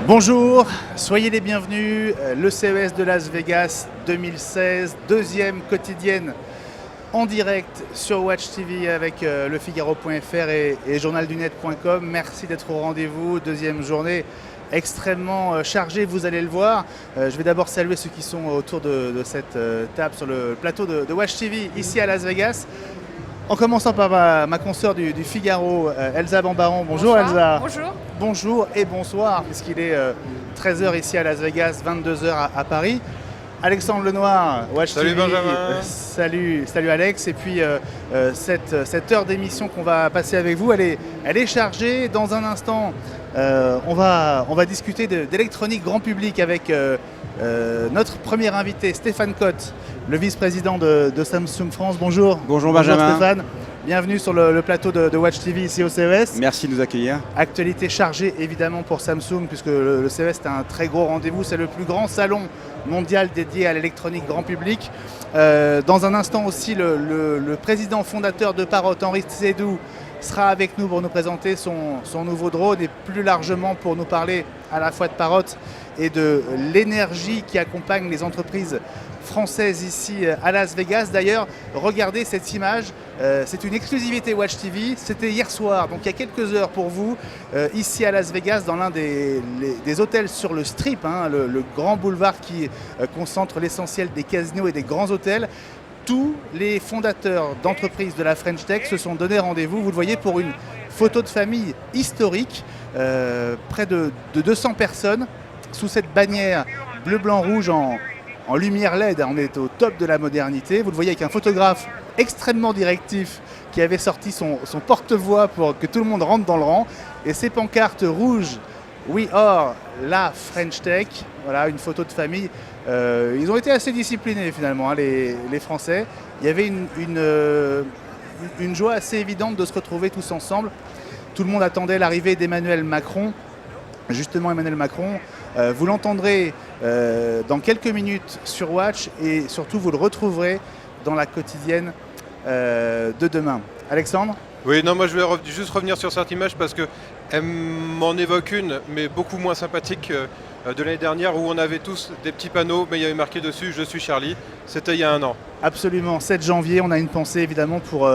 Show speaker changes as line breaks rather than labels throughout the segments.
Bonjour, soyez les bienvenus, le CES de Las Vegas 2016, deuxième quotidienne en direct sur Watch TV avec lefigaro.fr et journaldunet.com. Merci d'être au rendez-vous, deuxième journée extrêmement chargée, vous allez le voir. Je vais d'abord saluer ceux qui sont autour de cette table sur le plateau de Watch TV ici à Las Vegas. En commençant par ma consoeur du Figaro, Elsa Bambaron. Bonjour Elsa.
Bonjour.
Bonjour et bonsoir, puisqu'il est 13h ici à Las Vegas, 22h à Paris. Alexandre Lenoir, Watch
Salut
TV.
Benjamin.
Salut Alex. Et puis cette heure d'émission qu'on va passer avec vous, elle est chargée. Dans un instant, on va discuter d'électronique grand public avec notre premier invité, Stéphane Cotte, le vice-président de Samsung France. Bonjour.
Bonjour Benjamin.
Stéphane. Bienvenue sur le plateau de Watch TV ici au CES.
Merci de nous accueillir.
Actualité chargée évidemment pour Samsung puisque le CES est un très gros rendez-vous. C'est le plus grand salon mondial dédié à l'électronique grand public. Dans un instant aussi, le président fondateur de Parrot, Henri Seydoux, sera avec nous pour nous présenter son nouveau drone et plus largement pour nous parler à la fois de Parrot et de l'énergie qui accompagne les entreprises françaises ici à Las Vegas. D'ailleurs, regardez cette image, c'est une exclusivité Watch TV, c'était hier soir, donc il y a quelques heures pour vous, ici à Las Vegas, dans l'un des hôtels sur le Strip, hein, le grand boulevard qui concentre l'essentiel des casinos et des grands hôtels. Tous les fondateurs d'entreprises de la French Tech se sont donné rendez-vous, vous le voyez, pour une photo de famille historique, près de 200 personnes, sous cette bannière bleu, blanc, rouge en lumière LED, on est au top de la modernité. Vous le voyez avec un photographe extrêmement directif qui avait sorti son porte-voix pour que tout le monde rentre dans le rang. Et ces pancartes rouges, We are la French Tech, voilà une photo de famille. Ils ont été assez disciplinés finalement, hein, les Français. Il y avait une joie assez évidente de se retrouver tous ensemble. Tout le monde attendait l'arrivée d'Emmanuel Macron. Justement, Emmanuel Macron, vous l'entendrez dans quelques minutes sur Watch et surtout vous le retrouverez dans la quotidienne de demain. Alexandre ?
Oui, non, moi je vais juste revenir sur cette image parce qu'elle m'en évoque une, mais beaucoup moins sympathique de l'année dernière où on avait tous des petits panneaux, mais il y avait marqué dessus « Je suis Charlie ». C'était il y a un an.
Absolument, 7 janvier, on a une pensée évidemment pour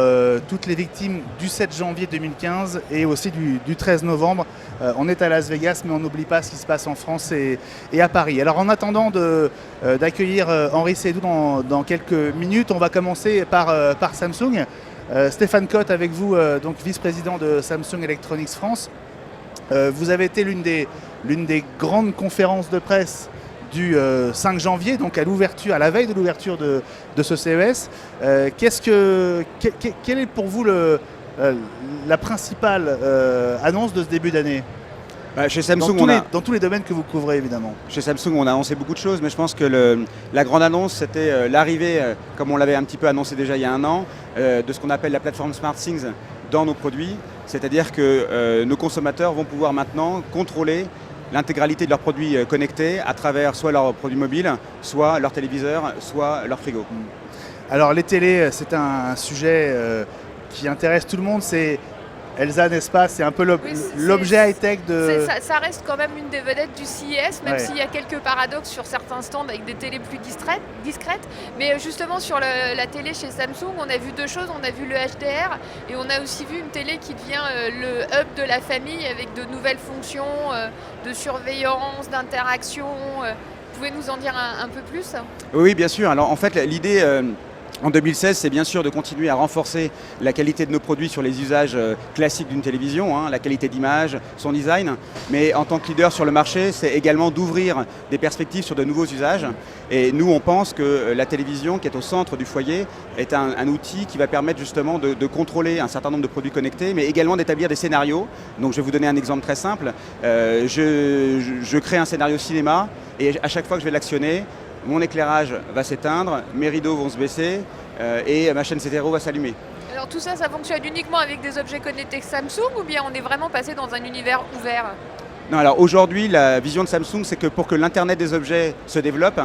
toutes les victimes du 7 janvier 2015 et aussi du 13 novembre. On est à Las Vegas, mais on n'oublie pas ce qui se passe en France et à Paris. Alors en attendant d'accueillir Henri Seydoux dans quelques minutes, on va commencer par Samsung. Stéphane Cotte avec vous, donc vice-président de Samsung Electronics France. Vous avez été l'une des grandes conférences de presse du 5 janvier, donc à la veille de l'ouverture de ce CES. Quelle est pour vous la principale annonce de ce début d'année ?
Chez Samsung,
dans tous les domaines que vous couvrez évidemment.
Chez Samsung, on a annoncé beaucoup de choses, mais je pense que la grande annonce, c'était l'arrivée, comme on l'avait un petit peu annoncé déjà il y a un an, de ce qu'on appelle la plateforme SmartThings dans nos produits. C'est-à-dire que nos consommateurs vont pouvoir maintenant contrôler l'intégralité de leurs produits connectés à travers soit leurs produits mobiles, soit leur téléviseur, soit leur frigo.
Alors les télés, c'est un sujet qui intéresse tout le monde. C'est Elsa, n'est-ce pas? C'est un peu l'objet high-tech de...
Ça reste quand même une des vedettes du CES, même s'il y a quelques paradoxes sur certains stands avec des télés plus discrètes. Mais justement, sur la télé chez Samsung, on a vu deux choses. On a vu le HDR et on a aussi vu une télé qui devient le hub de la famille avec de nouvelles fonctions de surveillance, d'interaction. Vous pouvez nous en dire un peu plus?
Oui, bien sûr. Alors en fait, l'idée... En 2016, c'est bien sûr de continuer à renforcer la qualité de nos produits sur les usages classiques d'une télévision, la qualité d'image, son design. Mais en tant que leader sur le marché, c'est également d'ouvrir des perspectives sur de nouveaux usages. Et nous, on pense que la télévision, qui est au centre du foyer, est un outil qui va permettre justement de contrôler un certain nombre de produits connectés, mais également d'établir des scénarios. Donc je vais vous donner un exemple très simple. Je crée un scénario cinéma et à chaque fois que je vais l'actionner, mon éclairage va s'éteindre, mes rideaux vont se baisser et ma chaîne stéréo va s'allumer.
Alors tout ça, ça fonctionne uniquement avec des objets connectés Samsung ou bien on est vraiment passé dans un univers ouvert?
Non, alors aujourd'hui, la vision de Samsung, c'est que pour que l'Internet des objets se développe,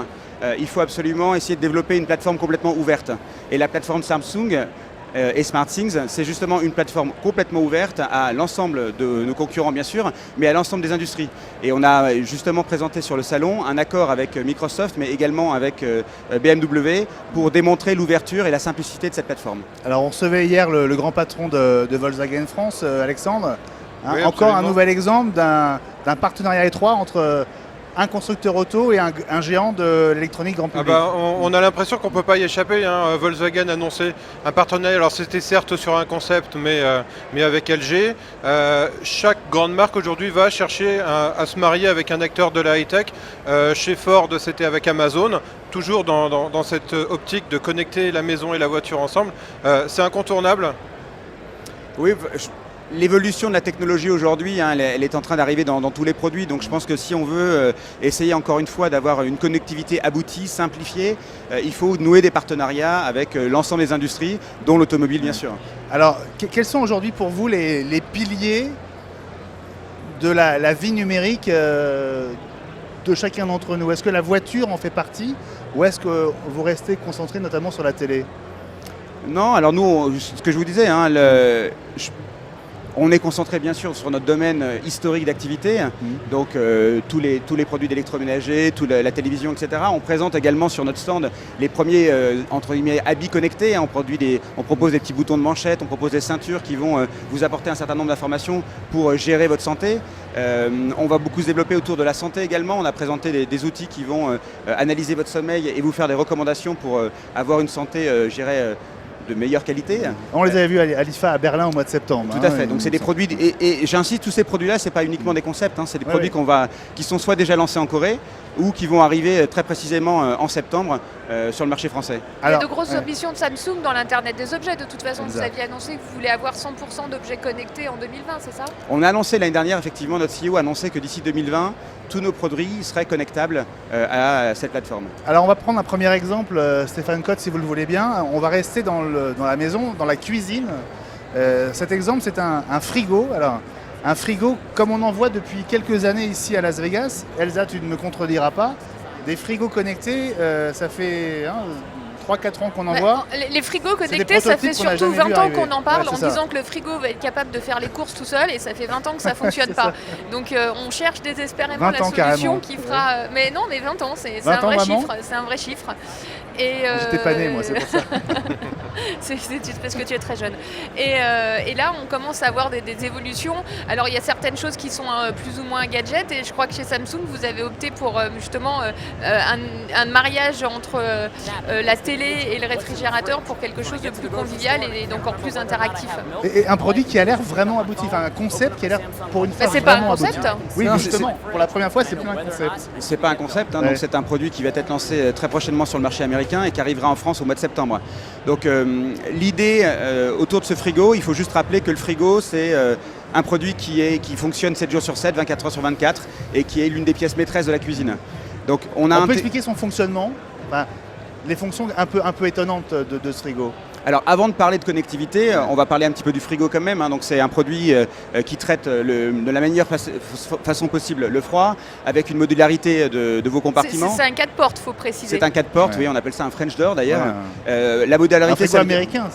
il faut absolument essayer de développer une plateforme complètement ouverte. Et la plateforme Samsung et SmartThings, c'est justement une plateforme complètement ouverte à l'ensemble de nos concurrents, bien sûr, mais à l'ensemble des industries. Et on a justement présenté sur le salon un accord avec Microsoft, mais également avec BMW, pour démontrer l'ouverture et la simplicité de cette plateforme.
Alors on recevait hier le grand patron de Volkswagen France, Alexandre.
Oui,
encore un
absolument.
nouvel exemple d'un partenariat étroit entre un constructeur auto et un géant de l'électronique grand public.
On a l'impression qu'on ne peut pas y échapper. Hein. Volkswagen a annoncé un partenariat, alors c'était certes sur un concept, mais avec LG. Chaque grande marque aujourd'hui va chercher à se marier avec un acteur de la high-tech. Chez Ford, c'était avec Amazon, toujours dans cette optique de connecter la maison et la voiture ensemble. C'est incontournable.
Oui, l'évolution de la technologie aujourd'hui, hein, elle est en train d'arriver dans tous les produits. Donc je pense que si on veut essayer encore une fois d'avoir une connectivité aboutie, simplifiée, il faut nouer des partenariats avec l'ensemble des industries, dont l'automobile bien sûr.
Alors quels sont aujourd'hui pour vous les piliers de la vie numérique de chacun d'entre nous? Est-ce que la voiture en fait partie ou est-ce que vous restez concentré notamment sur la télé?
Non, alors nous, ce que je vous disais, hein, on est concentré bien sûr sur notre domaine historique d'activité, donc tous les produits d'électroménager, la télévision, etc. On présente également sur notre stand les premiers entre guillemets habits connectés. Hein. On propose des petits boutons de manchette, on propose des ceintures qui vont vous apporter un certain nombre d'informations pour gérer votre santé. On va beaucoup se développer autour de la santé également. On a présenté des outils qui vont analyser votre sommeil et vous faire des recommandations pour avoir une santé, je dirais, de meilleure qualité.
On les avait vus à l'IFA à Berlin au mois de septembre.
Tout à fait, donc c'est des produits, et j'insiste, tous ces produits-là, c'est pas uniquement des concepts, hein, c'est des produits qui sont soit déjà lancés en Corée, ou qui vont arriver très précisément en septembre sur le marché français.
Il y a de grosses ambitions de Samsung dans l'Internet des objets. De toute façon, vous aviez annoncé que vous voulez avoir 100% d'objets connectés en 2020, c'est ça?
On a annoncé l'année dernière, effectivement, notre CEO a annoncé que d'ici 2020, tous nos produits seraient connectables à cette plateforme.
Alors on va prendre un premier exemple, Stéphane Cotte, si vous le voulez bien. On va rester dans la maison, dans la cuisine. Cet exemple, c'est un frigo. Alors, un frigo, comme on en voit depuis quelques années ici à Las Vegas. Elsa, tu ne me contrediras pas. Des frigos connectés, ça fait 3-4 ans qu'on en voit.
Les frigos connectés, ça fait surtout 20 ans qu'on en parle, en
ça.
Disant que le frigo va être capable de faire les courses tout seul, et ça fait 20 ans que ça ne fonctionne pas. Donc on cherche désespérément la solution qui fera... Mais non, mais 20 ans, c'est un vrai chiffre. C'est un vrai chiffre.
J'étais pas né, moi, c'est pour ça.
C'est parce que tu es très jeune. Et là, on commence à avoir des évolutions. Alors, il y a certaines choses qui sont plus ou moins gadgets, et je crois que chez Samsung, vous avez opté pour justement un mariage entre la télé et le réfrigérateur pour quelque chose de plus convivial et d'encore plus interactif.
Et un produit qui a l'air vraiment abouti, enfin un concept qui a l'air pour une fois
c'est pas
vraiment
un concept
abouti. Oui,
non,
justement, pour la première fois, c'est plus un concept.
C'est pas un concept, hein, donc c'est un produit qui va être lancé très prochainement sur le marché américain et qui arrivera en France au mois de septembre. Donc l'idée autour de ce frigo, il faut juste rappeler que le frigo, c'est un produit qui fonctionne 7 jours sur 7, 24 heures sur 24 et qui est l'une des pièces maîtresses de la cuisine. Donc on peut
expliquer son fonctionnement, les fonctions un peu étonnantes de ce frigo.
Alors avant de parler de connectivité, on va parler un petit peu du frigo quand même. Hein. Donc c'est un produit qui traite de la meilleure façon possible le froid, avec une modularité de vos compartiments.
C'est un 4 portes, faut préciser.
C'est un 4 portes, oui, on appelle ça un French door d'ailleurs. La modularité,
un frigo américain.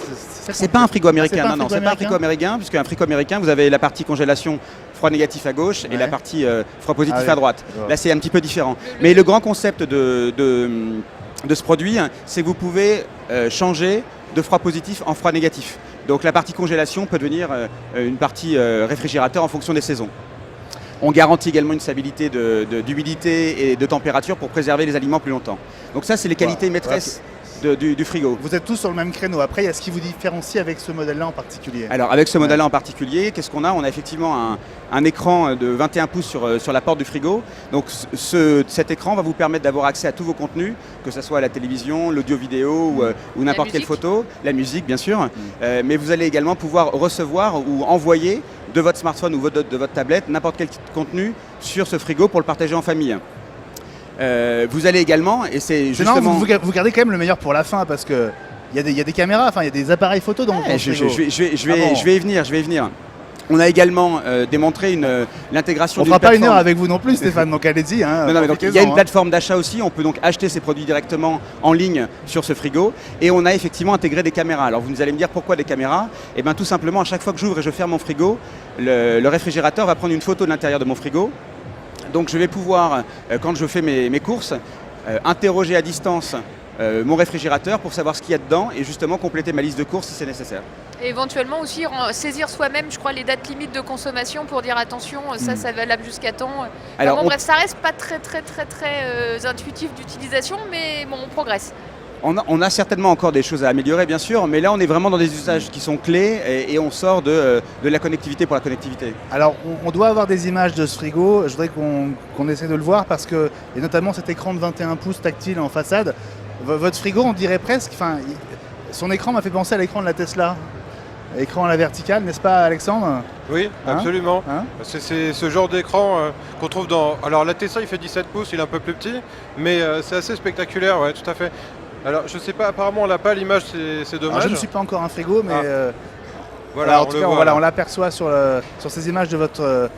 C'est pas un frigo américain, non, c'est pas un frigo américain, puisque un frigo américain, vous avez la partie congélation froid négatif à gauche et la partie froid positif à droite. Là c'est un petit peu différent. Mais le grand concept de ce produit, c'est que vous pouvez changer de froid positif en froid négatif. Donc la partie congélation peut devenir une partie réfrigérateur en fonction des saisons. On garantit également une stabilité d'humidité et de température pour préserver les aliments plus longtemps. Donc ça, c'est les qualités maîtresses du frigo.
Vous êtes tous sur le même créneau. Après, il y a ce qui vous différencie avec ce modèle-là en particulier.
Alors avec ce modèle-là en particulier, qu'est-ce qu'on a? On a effectivement un écran de 21 pouces sur la porte du frigo. Donc cet écran va vous permettre d'avoir accès à tous vos contenus, que ce soit la télévision, l'audio-vidéo ou n'importe quelle photo, la musique bien sûr. Mais vous allez également pouvoir recevoir ou envoyer de votre smartphone ou de votre tablette n'importe quel contenu sur ce frigo pour le partager en famille. Vous allez également, et c'est
C'est marrant,
justement...
vous gardez quand même le meilleur pour la fin parce que il y a des caméras, enfin il y a des appareils photo dans
Ouais,
le
je
frigo.
je vais y venir. On a également démontré l'intégration
On
d'une
fera pas une
plateforme.
heure avec vous non plus, Stéphane, donc allez-y. Hein,
Non, mais donc, il y a
profitez-en,
une plateforme d'achat aussi, on peut donc acheter ces produits directement en ligne sur ce frigo, et on a effectivement intégré des caméras. Alors vous allez me dire pourquoi des caméras? Eh bien tout simplement, à chaque fois que j'ouvre et je ferme mon frigo, le réfrigérateur va prendre une photo de l'intérieur de mon frigo. Donc je vais pouvoir, quand je fais mes courses, interroger à distance mon réfrigérateur pour savoir ce qu'il y a dedans et justement compléter ma liste de courses si c'est nécessaire.
Et éventuellement aussi saisir soi-même, je crois, les dates limites de consommation pour dire attention, ça c'est valable jusqu'à temps.
Alors,
Enfin, bon, bref, ça reste pas très intuitif d'utilisation, mais bon, on progresse.
On a certainement encore des choses à améliorer bien sûr, mais là on est vraiment dans des usages qui sont clés et on sort de la connectivité pour la connectivité.
Alors, on doit avoir des images de ce frigo. Je voudrais qu'on essaie de le voir parce que, et notamment cet écran de 21 pouces tactile en façade, votre frigo, on dirait presque, enfin, son écran m'a fait penser à l'écran de la Tesla. Écran à la verticale, n'est-ce pas, Alexandre?
Oui,
Hein
absolument.
Hein
C'est ce genre d'écran qu'on trouve dans... Alors la Tesla, il fait 17 pouces, il est un peu plus petit, mais c'est assez spectaculaire, ouais, tout à fait. Alors je sais pas, apparemment on n'a pas l'image, c'est
Alors,
dommage.
je ne suis pas encore un frigo, mais
Voilà,
alors, en
on
tout
le
cas,
voit,
voilà,
là.
on l'aperçoit sur ces images de votre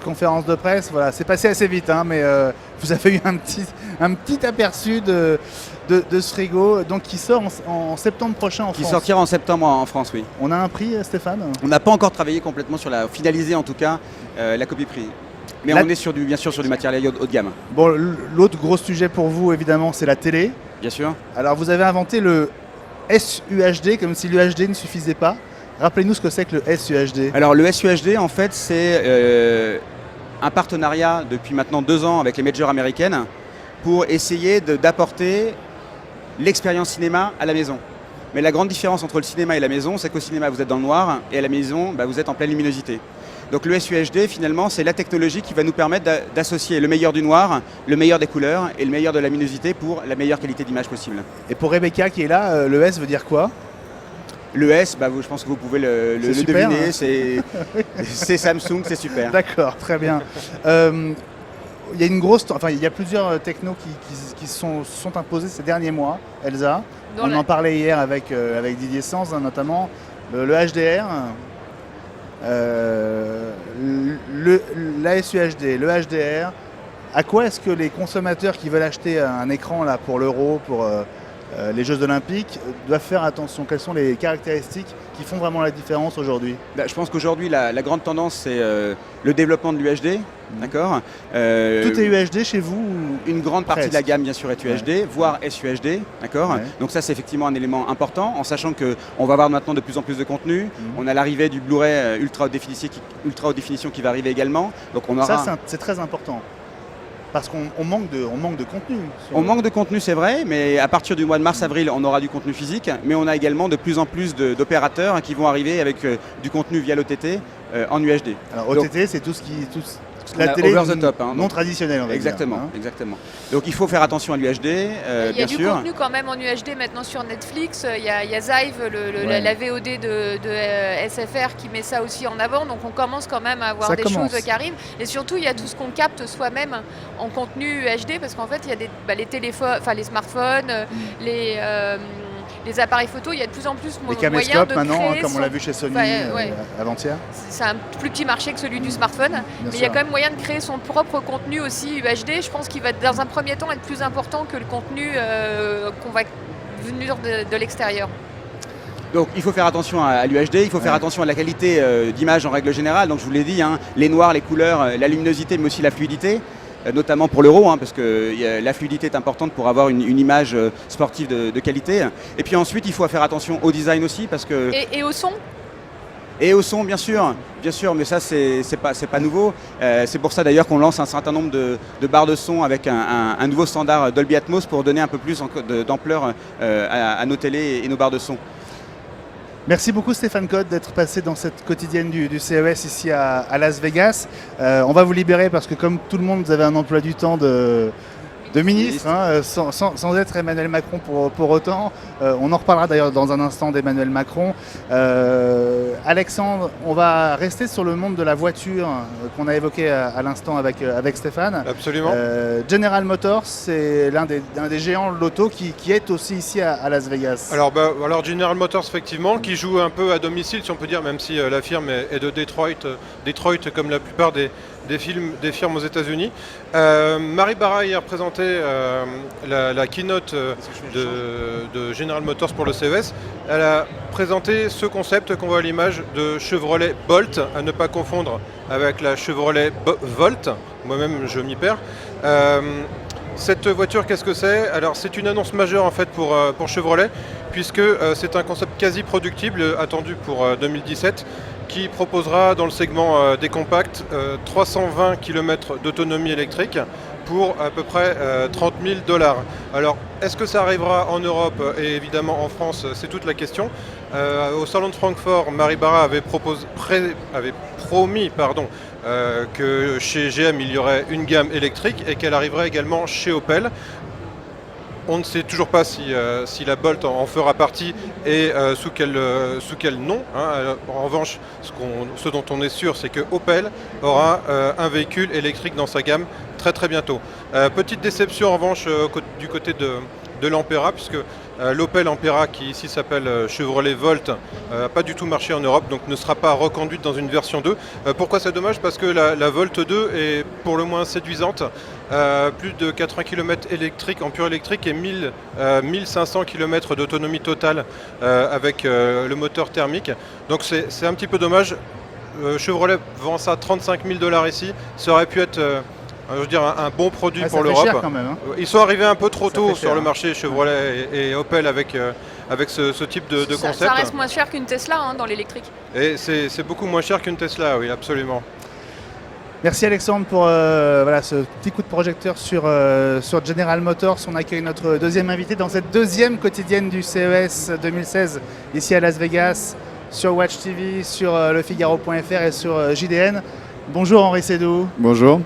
conférence de presse. Voilà, c'est passé assez vite, hein, mais vous avez eu un petit aperçu de ce frigo, donc qui sort en septembre prochain en
Qui
France.
sortira en septembre en France, oui.
On a un prix, Stéphane?
On n'a pas encore travaillé complètement sur finaliser en tout cas la copie prix. Mais
La-
on est bien sûr sur du matériel haut de gamme,
Bon, l'autre gros sujet pour vous, évidemment, c'est la télé.
bien sûr.
Alors, vous avez inventé le SUHD, comme si l'UHD ne suffisait pas. Rappelez-nous ce que c'est que le SUHD.
Alors le SUHD en fait c'est un partenariat depuis maintenant 2 ans avec les majors américaines pour essayer d'apporter l'expérience cinéma à la maison. Mais la grande différence entre le cinéma et la maison, c'est qu'au cinéma vous êtes dans le noir et à la maison vous êtes en pleine luminosité. Donc le SUHD finalement c'est la technologie qui va nous permettre d'associer le meilleur du noir, le meilleur des couleurs et le meilleur de la luminosité pour la meilleure qualité d'image possible.
Et pour Rebecca qui est là, le S veut dire quoi?
Le S, je pense que vous pouvez le
C'est super,
deviner,
hein.
c'est Samsung, c'est super.
D'accord, très bien. Il y a il y a plusieurs technos qui se sont imposés ces derniers mois. Elsa, on en parlait hier avec Didier Sanz, hein, notamment le HDR, la SUHD, le HDR. À quoi est-ce que les consommateurs qui veulent acheter un écran là pour l'Euro, pour les Jeux Olympiques, doivent faire attention? Quelles sont les caractéristiques qui font vraiment la différence aujourd'hui?
Je pense qu'aujourd'hui, la grande tendance, c'est le développement de l'UHD. D'accord.
Tout est UHD chez vous?
Une grande partie de la
Presque.
gamme, bien sûr, est UHD, voire SUHD. D'accord.
Ouais.
Donc ça, c'est effectivement un élément important, en sachant qu'on va avoir maintenant de plus en plus de contenu. On a l'arrivée du Blu-ray ultra haute définition qui va arriver également. Donc on aura...
Ça, c'est très important. Parce qu'on manque de contenu.
On manque de contenu, c'est vrai, mais à partir du mois de mars-avril, on aura du contenu physique, mais on a également de plus en plus d'opérateurs qui vont arriver avec du contenu via l'OTT en UHD.
Alors
Donc,
OTT, c'est tout ce qui...
on a
la télé
over the top, hein,
non
donc.
traditionnelle, on va
Exactement,
dire. Hein.
exactement. Donc il faut faire attention à l'UHD,
Il y
bien
a du
sûr.
contenu quand même en UHD maintenant sur Netflix. Il y a Zive,
Ouais.
la VOD de SFR qui met ça aussi en avant. Donc on commence quand même à avoir
Ça
des
commence.
choses qui arrivent. Et surtout, il y a tout ce qu'on capte soi-même en contenu UHD parce qu'en fait, il y a les téléphones, enfin les smartphones, les appareils photo. Il y a de plus en plus
Les
moyen
caméscopes
de
maintenant,
créer
comme on
son-
l'a vu chez Sony
Enfin, ouais.
avant-hier.
C'est un plus petit marché que celui du smartphone, mais il y a
sûr.
quand même moyen de créer son propre contenu aussi UHD. Je pense qu'il va dans un premier temps être plus important que le contenu qu'on va venir de l'extérieur.
Donc il faut faire attention à l'UHD, il faut faire attention à la qualité d'image en règle générale. Donc je vous l'ai dit, hein, les noirs, les couleurs, la luminosité, mais aussi la fluidité. Notamment pour l'Euro, hein, parce que la fluidité est importante pour avoir une image sportive de qualité. Et puis ensuite, il faut faire attention au design aussi, parce que...
Et au son,
Et au son, bien sûr, mais ça, c'est pas nouveau. C'est pour ça d'ailleurs qu'on lance un certain nombre de barres de son avec un nouveau standard Dolby Atmos pour donner un peu plus d'ampleur à nos télés et nos barres de son.
Merci beaucoup Stéphane Code d'être passé dans cette quotidienne du CES ici à Las Vegas. On va vous libérer parce que comme tout le monde, vous avez un emploi du temps de de ministre, hein, sans être Emmanuel Macron pour autant. On en reparlera d'ailleurs dans un instant d'Emmanuel Macron. Alexandre, on va rester sur le monde de la voiture qu'on a évoqué à l'instant avec Stéphane.
Absolument.
General Motors, c'est l'un des géants de l'auto qui est aussi ici à Las Vegas.
Alors General Motors, effectivement, qui joue un peu à domicile, si on peut dire, même si la firme est de Detroit comme la plupart des firmes aux États-Unis. Mary Barra hier présentait la keynote de General Motors pour le CES. Elle a présenté ce concept qu'on voit à l'image de Chevrolet Bolt, à ne pas confondre avec la Chevrolet Volt. Moi-même, je m'y perds. Cette voiture, qu'est-ce que c'est? Alors, c'est une annonce majeure en fait pour Chevrolet, puisque c'est un concept quasi productible attendu pour 2017, qui proposera dans le segment des compacts 320 km d'autonomie électrique pour à peu près 30 000 $. Alors, est-ce que ça arrivera en Europe et évidemment en France? C'est toute la question. Au salon de Francfort, Mary Barra avait promis que chez GM il y aurait une gamme électrique et qu'elle arriverait également chez Opel. On ne sait toujours pas si la Bolt en fera partie et sous quel nom. Hein. En revanche, ce dont on est sûr, c'est que Opel aura un véhicule électrique dans sa gamme très très bientôt. Petite déception en revanche du côté de l'Ampera, puisque l'Opel Ampera, qui ici s'appelle Chevrolet Volt, n'a pas du tout marché en Europe, donc ne sera pas reconduite dans une version 2. Pourquoi c'est dommage? Parce que la Volt 2 est pour le moins séduisante. Plus de 80 km électriques en pur électrique et 1500 km d'autonomie totale avec le moteur thermique. Donc c'est un petit peu dommage. Chevrolet vend ça 35 000 $ ici. Ça aurait pu être un bon produit pour l'Europe.
Cher quand même, hein.
Ils sont arrivés un peu trop tôt sur le
hein.
marché Chevrolet et Opel avec ce type de concept.
Ça reste moins cher qu'une Tesla dans l'électrique.
Et c'est beaucoup moins cher qu'une Tesla, oui, absolument.
Merci Alexandre pour ce petit coup de projecteur sur General Motors. On accueille notre deuxième invité dans cette deuxième quotidienne du CES 2016 ici à Las Vegas, sur Watch TV, sur lefigaro.fr et sur JDN. Bonjour Henri Seydoux.
Bonjour.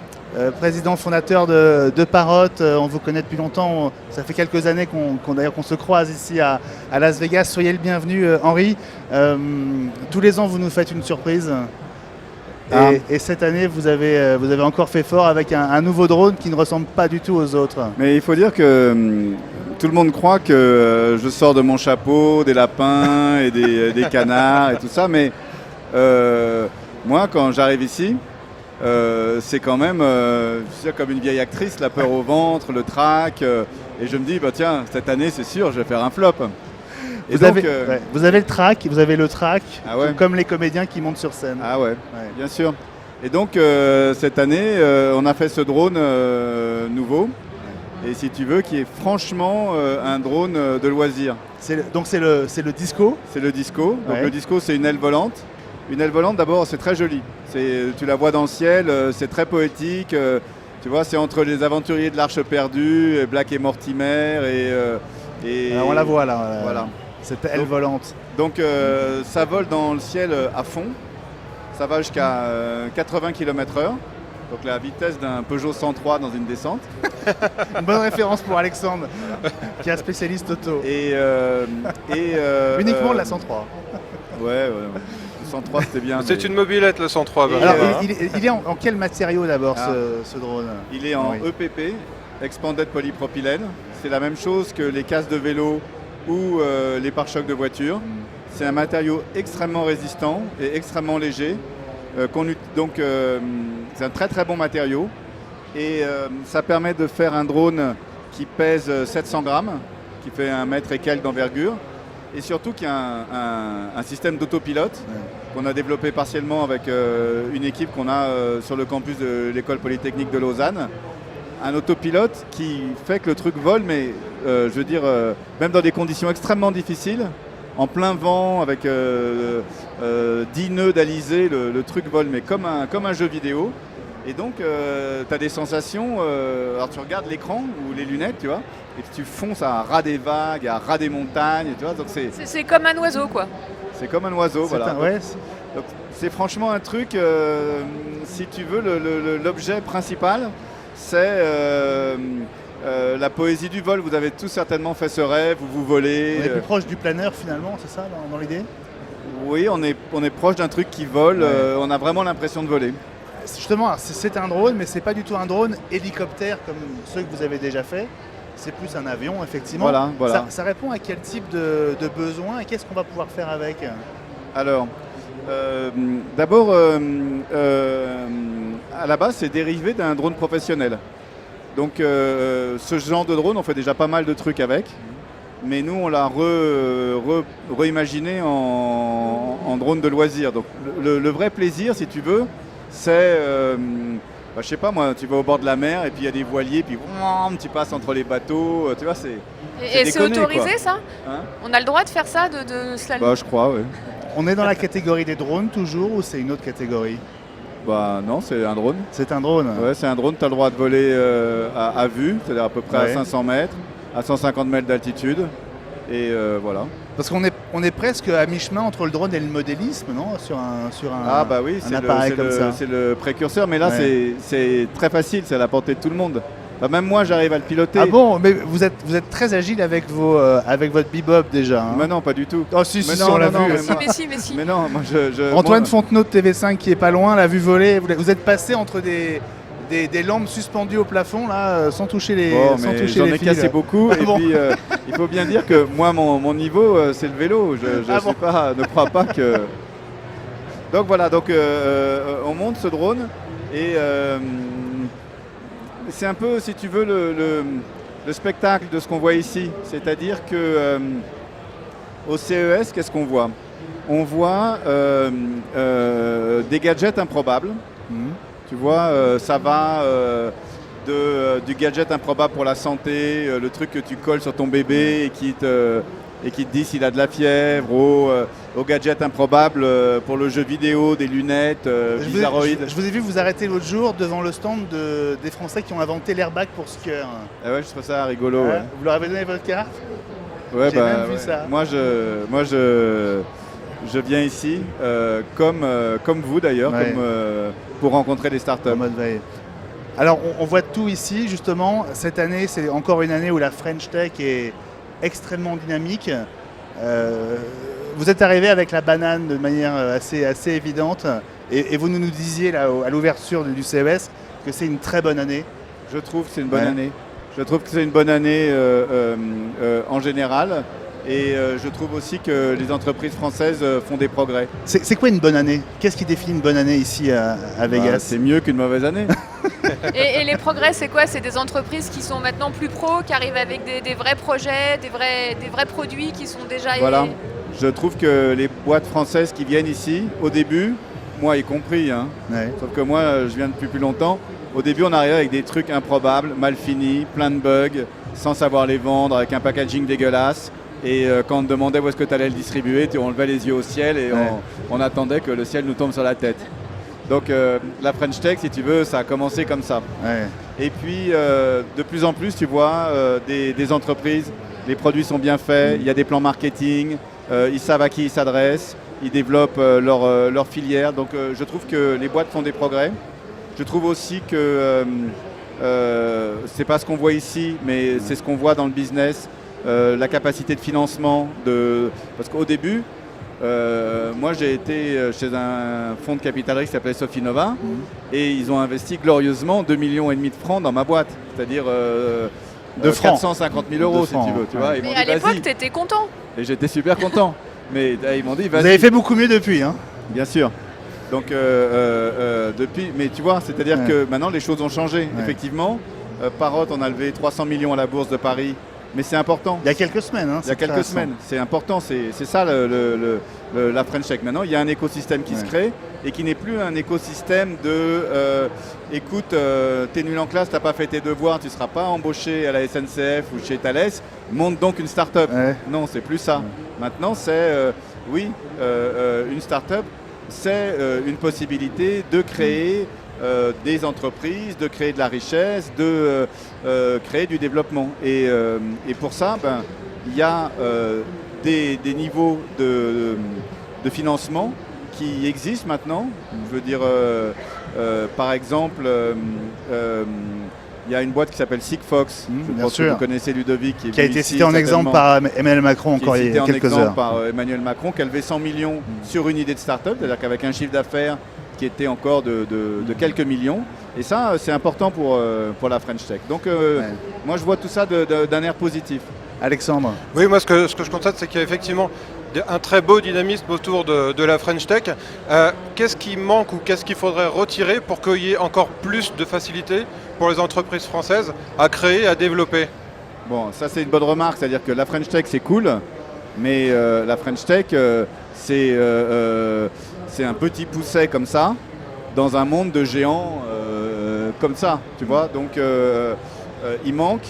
Président fondateur de Parrot, on vous connaît depuis longtemps, ça fait quelques années qu'on se croise ici à Las Vegas. Soyez le bienvenu Henri. Tous les ans vous nous faites une surprise. Et cette année, vous avez encore fait fort avec un nouveau drone qui ne ressemble pas du tout aux autres.
Mais il faut dire que tout le monde croit que je sors de mon chapeau des lapins et des canards et tout ça. Mais moi, quand j'arrive ici, c'est quand même comme une vieille actrice, la peur au ventre, le trac. Et je me dis, tiens, cette année, c'est sûr, je vais faire un flop.
Vous avez le trac,
ah ouais.
Comme les comédiens qui montent sur scène.
Ah ouais, bien sûr. Et donc cette année, on a fait ce drone nouveau, et si tu veux, qui est franchement un drone de loisir.
Donc c'est le Disco.
C'est le Disco. Donc le Disco, c'est une aile volante. Une aile volante, d'abord, c'est très joli. Tu la vois dans le ciel, c'est très poétique. Tu vois, c'est entre les aventuriers de l'Arche perdue, Black et Mortimer et
alors on la voit là.
Voilà.
Cette aile volante.
Donc ça vole dans le ciel à fond, ça va jusqu'à 80 km/h, donc la vitesse d'un Peugeot 103 dans une descente.
Une bonne référence pour Alexandre, qui est un spécialiste auto. Uniquement de la 103.
Ouais. Le 103 c'était bien.
C'est une mobilette le 103.
Alors il est en quel matériau d'abord ce drone?
Il est en EPP, Expanded Polypropylène. C'est la même chose que les casques de vélo ou les pare-chocs de voiture. C'est un matériau extrêmement résistant et extrêmement léger. C'est un très très bon matériau. Et ça permet de faire un drone qui pèse 700 grammes, qui fait 1 mètre et quelques d'envergure. Et surtout qu'il y a un système d'autopilote qu'on a développé partiellement avec une équipe qu'on a sur le campus de l'École Polytechnique de Lausanne. Un autopilote qui fait que le truc vole, mais même dans des conditions extrêmement difficiles, en plein vent, avec 10 nœuds d'alizé, le truc vole, mais comme un jeu vidéo. Et donc, tu as des sensations, alors tu regardes l'écran ou les lunettes, tu vois, et tu fonces à ras des vagues, à ras des montagnes, tu vois, donc
c'est comme un oiseau, quoi.
C'est comme un oiseau, voilà.
Donc,
c'est franchement un truc, si tu veux, l'objet principal, c'est la poésie du vol. Vous avez tous certainement fait ce rêve où vous volez.
On est plus proche du planeur finalement, c'est ça dans l'idée?
Oui, on est proche d'un truc qui vole.
Ouais.
On a vraiment l'impression de voler.
Justement, c'est un drone, mais c'est pas du tout un drone hélicoptère comme ceux que vous avez déjà fait. C'est plus un avion, effectivement.
Voilà.
Ça répond à quel type de besoin et qu'est-ce qu'on va pouvoir faire avec?
Alors, d'abord, à la base, c'est dérivé d'un drone professionnel. Donc, ce genre de drone, on fait déjà pas mal de trucs avec. Mais nous, on l'a reimaginé en drone de loisir. Donc, le vrai plaisir, si tu veux, c'est, je sais pas moi, tu vas au bord de la mer et puis il y a des voiliers, puis tu passes entre les bateaux, tu vois, c'est
Et c'est
déconné,
autorisé
quoi.
ça?
Hein?
On a le droit de faire ça, de slalom?
Bah, je crois, oui.
On est dans la catégorie des drones toujours ou c'est une autre catégorie?
Bah non, c'est un drone.
C'est un drone.
Ouais, c'est un drone, tu as le droit de voler à vue, c'est-à-dire à peu près
Ouais.
à 500 mètres, à 150 mètres d'altitude. Et voilà.
Parce qu'on est presque à mi-chemin entre le drone et le modélisme, non? Sur un
Ah bah oui,
un appareil comme ça.
c'est le précurseur, mais là
Ouais.
c'est très facile, c'est à la portée de tout le monde. Enfin, même moi j'arrive à le piloter.
Ah bon, mais vous êtes très agile avec avec votre bebop déjà. Hein.
Mais non, pas du tout.
Oh si,
Mais
si,
non,
on l'a
non,
vu.
non,
Mais si.
Mais non, moi
Antoine
moi-
Fontenot de TV5 qui est pas loin, l'a vu voler. Vous êtes passé entre des lampes suspendues au plafond là, sans toucher les,
Bon,
sans
mais
toucher
j'en
les
ai
fils.
cassé beaucoup.
Ah
Et
bon.
puis, il faut bien dire que moi, mon niveau, c'est le vélo. Je
Ah
suis
bon.
pas, ne crois pas que. Donc voilà, on monte ce drone et c'est un peu, si tu veux, le spectacle de ce qu'on voit ici. C'est-à-dire que au CES, qu'est-ce qu'on voit? On voit des gadgets improbables.
Mhm.
Tu vois, ça va du gadget improbable pour la santé, le truc que tu colles sur ton bébé et qui te dit s'il a de la fièvre, au gadget improbable pour le jeu vidéo, des lunettes bizarroïdes.
Je vous ai vu vous arrêter l'autre jour devant le stand des Français qui ont inventé l'airbag pour skieurs.
Ah ouais, je trouve ça rigolo.
Ouais.
Ouais.
Vous leur avez donné votre carte?
Ouais,
J'ai même vu ça.
Moi, je viens ici, comme vous d'ailleurs,
Ouais.
pour rencontrer des startups.
En mode veille. Alors on voit tout ici, justement. Cette année, c'est encore une année où la French Tech est extrêmement dynamique. Vous êtes arrivé avec la banane de manière assez évidente. Et vous nous disiez là, à l'ouverture du CES que c'est une très bonne année.
Je trouve que c'est une bonne
Ouais.
année. Je trouve que c'est une bonne année en général. Et je trouve aussi que les entreprises françaises font des progrès.
C'est quoi une bonne année? Qu'est-ce qui définit une bonne année ici à
Bah,
Vegas?
c'est mieux qu'une mauvaise année.
Et les progrès, c'est quoi? C'est des entreprises qui sont maintenant plus pros, qui arrivent avec des vrais projets, des vrais produits qui sont déjà...
Voilà. Je trouve que les boîtes françaises qui viennent ici, au début, moi y compris, hein,
Ouais.
sauf que moi je viens depuis plus longtemps, au début on arrivait avec des trucs improbables, mal finis, plein de bugs, sans savoir les vendre, avec un packaging dégueulasse. Et quand on te demandait où est-ce que tu allais le distribuer, on levait les yeux au ciel et
Ouais.
on attendait que le ciel nous tombe sur la tête. Donc la French Tech, si tu veux, ça a commencé comme ça.
Ouais.
Et puis de plus en plus, tu vois, des entreprises, les produits sont bien faits, il y a des plans marketing, ils savent à qui ils s'adressent, ils développent leur filière. Donc je trouve que les boîtes font des progrès. Je trouve aussi que c'est pas ce qu'on voit ici, mais c'est ce qu'on voit dans le business. La capacité de financement, parce qu'au début, moi j'ai été chez un fonds de capital risque qui s'appelait Sofinova et ils ont investi glorieusement 2,5 millions de francs dans ma boîte, c'est-à-dire
De francs.
450 000 euros
De
si
francs,
tu veux. Tu vois, ils m'ont
Mais à
dit
l'époque,
vas-y,
t'étais content.
et j'étais super content. Mais ils m'ont dit
Vous
vas-y.
avez fait beaucoup mieux depuis, hein?
Bien sûr. Donc depuis, mais tu vois, c'est-à-dire
Ouais.
que maintenant les choses ont changé.
Ouais.
Effectivement, Parrot, on a levé 300 millions à la bourse de Paris, mais c'est important.
Il y a quelques semaines. Hein,
Il y a quelques semaines, c'est important, c'est ça la French Tech. Maintenant, il y a un écosystème qui se
Ouais.
crée et qui n'est plus un écosystème de écoute, t'es nul en classe, t'as pas fait tes devoirs, tu seras pas embauché à la SNCF ou chez Thales, monte donc une start-up.
Ouais.
Non, c'est plus ça. Maintenant, c'est une start-up, c'est une possibilité de créer des entreprises, de créer de la richesse, de créer du développement. Et pour ça, il y a des niveaux de financement qui existent maintenant. Je veux dire, par exemple, Il y a une boîte qui s'appelle Sigfox, je
bien
pense que
sûr.
vous connaissez Ludovic,
Qui a été cité en exemple par Emmanuel Macron encore il y a quelques heures.
par Emmanuel Macron, qui a levé 100 millions sur une idée de start-up, c'est-à-dire qu'avec un chiffre d'affaires qui était encore de quelques millions. Et ça, c'est important pour la French Tech. Donc, moi, je vois tout ça d'un air positif.
Alexandre.
Oui, moi ce que je constate, c'est qu'il y a effectivement un très beau dynamisme autour de la French Tech. Qu'est-ce qui manque ou qu'est-ce qu'il faudrait retirer pour qu'il y ait encore plus de facilité pour les entreprises françaises à créer, à développer?
Bon, ça c'est une bonne remarque, c'est-à-dire que la French Tech c'est cool, mais la French Tech c'est un petit pousset comme ça, dans un monde de géants comme ça, tu vois. Donc il manque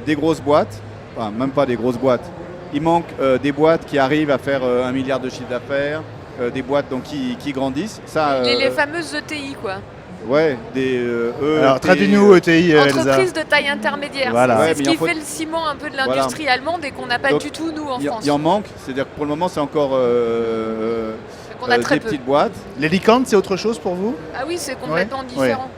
des grosses boîtes, enfin même pas des grosses boîtes, il manque des boîtes qui arrivent à faire 1 milliard de chiffre d'affaires, des boîtes donc, qui grandissent. Ça,
Les fameuses ETI, quoi.
Ouais, des
Alors traduis-nous ETI, Elsa.
Entreprise de taille intermédiaire.
Voilà.
C'est
Ouais,
ce
mais
qui
il faut-
fait le ciment un peu de l'industrie allemande et qu'on n'a pas
Donc,
du tout, nous, en France.
Il en manque, c'est-à-dire que pour le moment c'est encore
Qu'on a très
des
peu.
petites boîtes.
Les licornes, c'est autre chose pour vous?
Ah oui, c'est complètement
Ouais.
différent.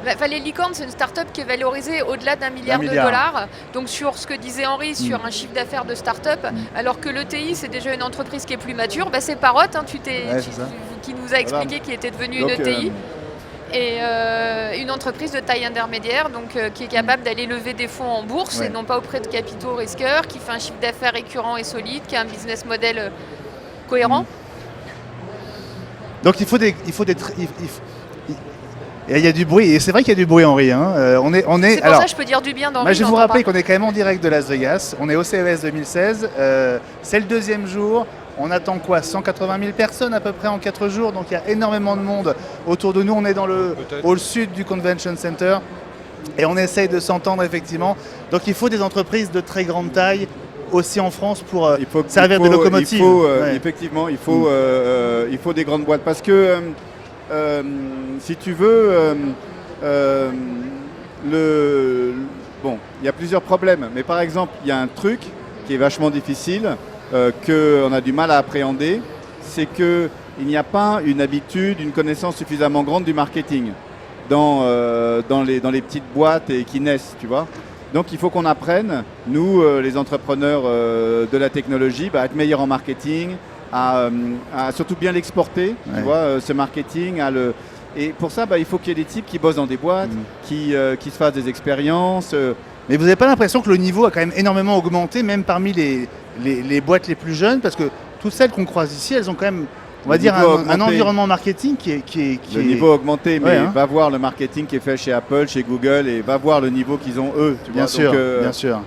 Enfin, les licornes, c'est une start-up qui est valorisée au-delà d'1 milliard de
milliard.
dollars. Donc sur ce que disait Henri, sur un chiffre d'affaires de start-up, alors que l'ETI, c'est déjà une entreprise qui est plus mature. Bah, c'est Parrot, hein,
Ouais, c'est ça.
qui nous a expliqué qui était devenue une
Donc,
ETI. Et une entreprise de taille intermédiaire, donc qui est capable d'aller lever des fonds en bourse
Ouais.
et non pas auprès de capitaux risqueurs, qui fait un chiffre d'affaires récurrent et solide, qui a un business model cohérent.
Donc il faut des il y a du bruit, et c'est vrai qu'il y a du bruit, Henri. Hein.
C'est pour
alors,
ça que je peux dire du bien d'Henri.
moi, je vais
j'en
vous
entends
rappeler
pas.
qu'on est quand même en direct de Las Vegas. On est au CES 2016. C'est le deuxième jour. On attend quoi? 180 000 personnes à peu près en 4 jours. Donc il y a énormément de monde autour de nous. On est dans le
Peut-être.
hall sud du Convention Center. Et on essaye de s'entendre effectivement. Donc il faut des entreprises de très grande taille aussi en France pour servir de locomotive. Ouais.
Effectivement, il faut des grandes boîtes parce que si tu veux, bon, il y a plusieurs problèmes. Mais par exemple, il y a un truc qui est vachement difficile, qu'on a du mal à appréhender, c'est qu'il n'y a pas une habitude, une connaissance suffisamment grande du marketing dans les petites boîtes et qui naissent, tu vois. Donc il faut qu'on apprenne, nous, les entrepreneurs de la technologie, à être meilleurs en marketing, à surtout bien l'exporter, tu vois, ce marketing. Et pour ça, il faut qu'il y ait des types qui bossent dans des boîtes, qui se fassent des expériences.
Mais vous n'avez pas l'impression que le niveau a quand même énormément augmenté, même parmi les boîtes les plus jeunes, parce que toutes celles qu'on croise ici, elles ont quand même, on va
Le
dire,
niveau a
un
augmenté.
environnement marketing qui est
Le niveau a augmenté, mais
Ouais, hein.
va voir le marketing qui est fait chez Apple, chez Google, et va voir le niveau qu'ils ont eux. Tu
bien
vois.
sûr,
Donc,
bien sûr.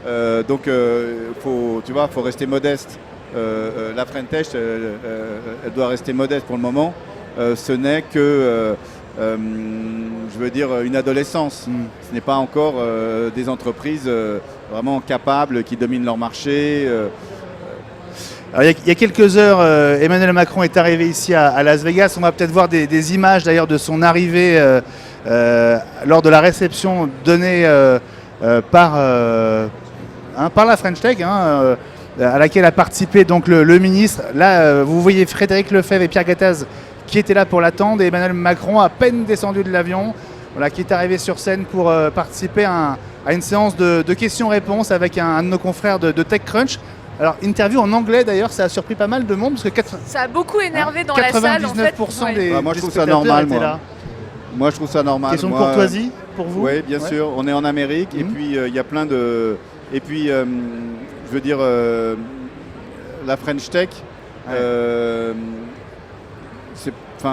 faut rester modeste. La French Tech, elle doit rester modeste pour le moment. Ce n'est que, je veux dire, une adolescence. Ce n'est pas encore des entreprises vraiment capables qui dominent leur marché.
Alors, il y a quelques heures, Emmanuel Macron est arrivé ici à Las Vegas. On va peut-être voir des images d'ailleurs de son arrivée lors de la réception donnée par la French Tech, à laquelle a participé donc le ministre. Là, vous voyez Frédéric Lefebvre et Pierre Gattaz qui étaient là pour l'attendre, et Emmanuel Macron, à peine descendu de l'avion, qui est arrivé sur scène pour participer à une séance de questions-réponses avec un de nos confrères de TechCrunch. Alors, interview en anglais d'ailleurs, ça a surpris pas mal de monde, parce que
Ça a beaucoup énervé dans la salle, en fait.
99% des
Moi, je
des
trouve ça
spectateurs
normal,
étaient
moi.
là.
Moi, je trouve ça normal.
Question de
Moi,
courtoisie pour vous?
Oui, bien sûr. On est en Amérique et puis il y a plein de. Et puis, je veux dire, la French Tech.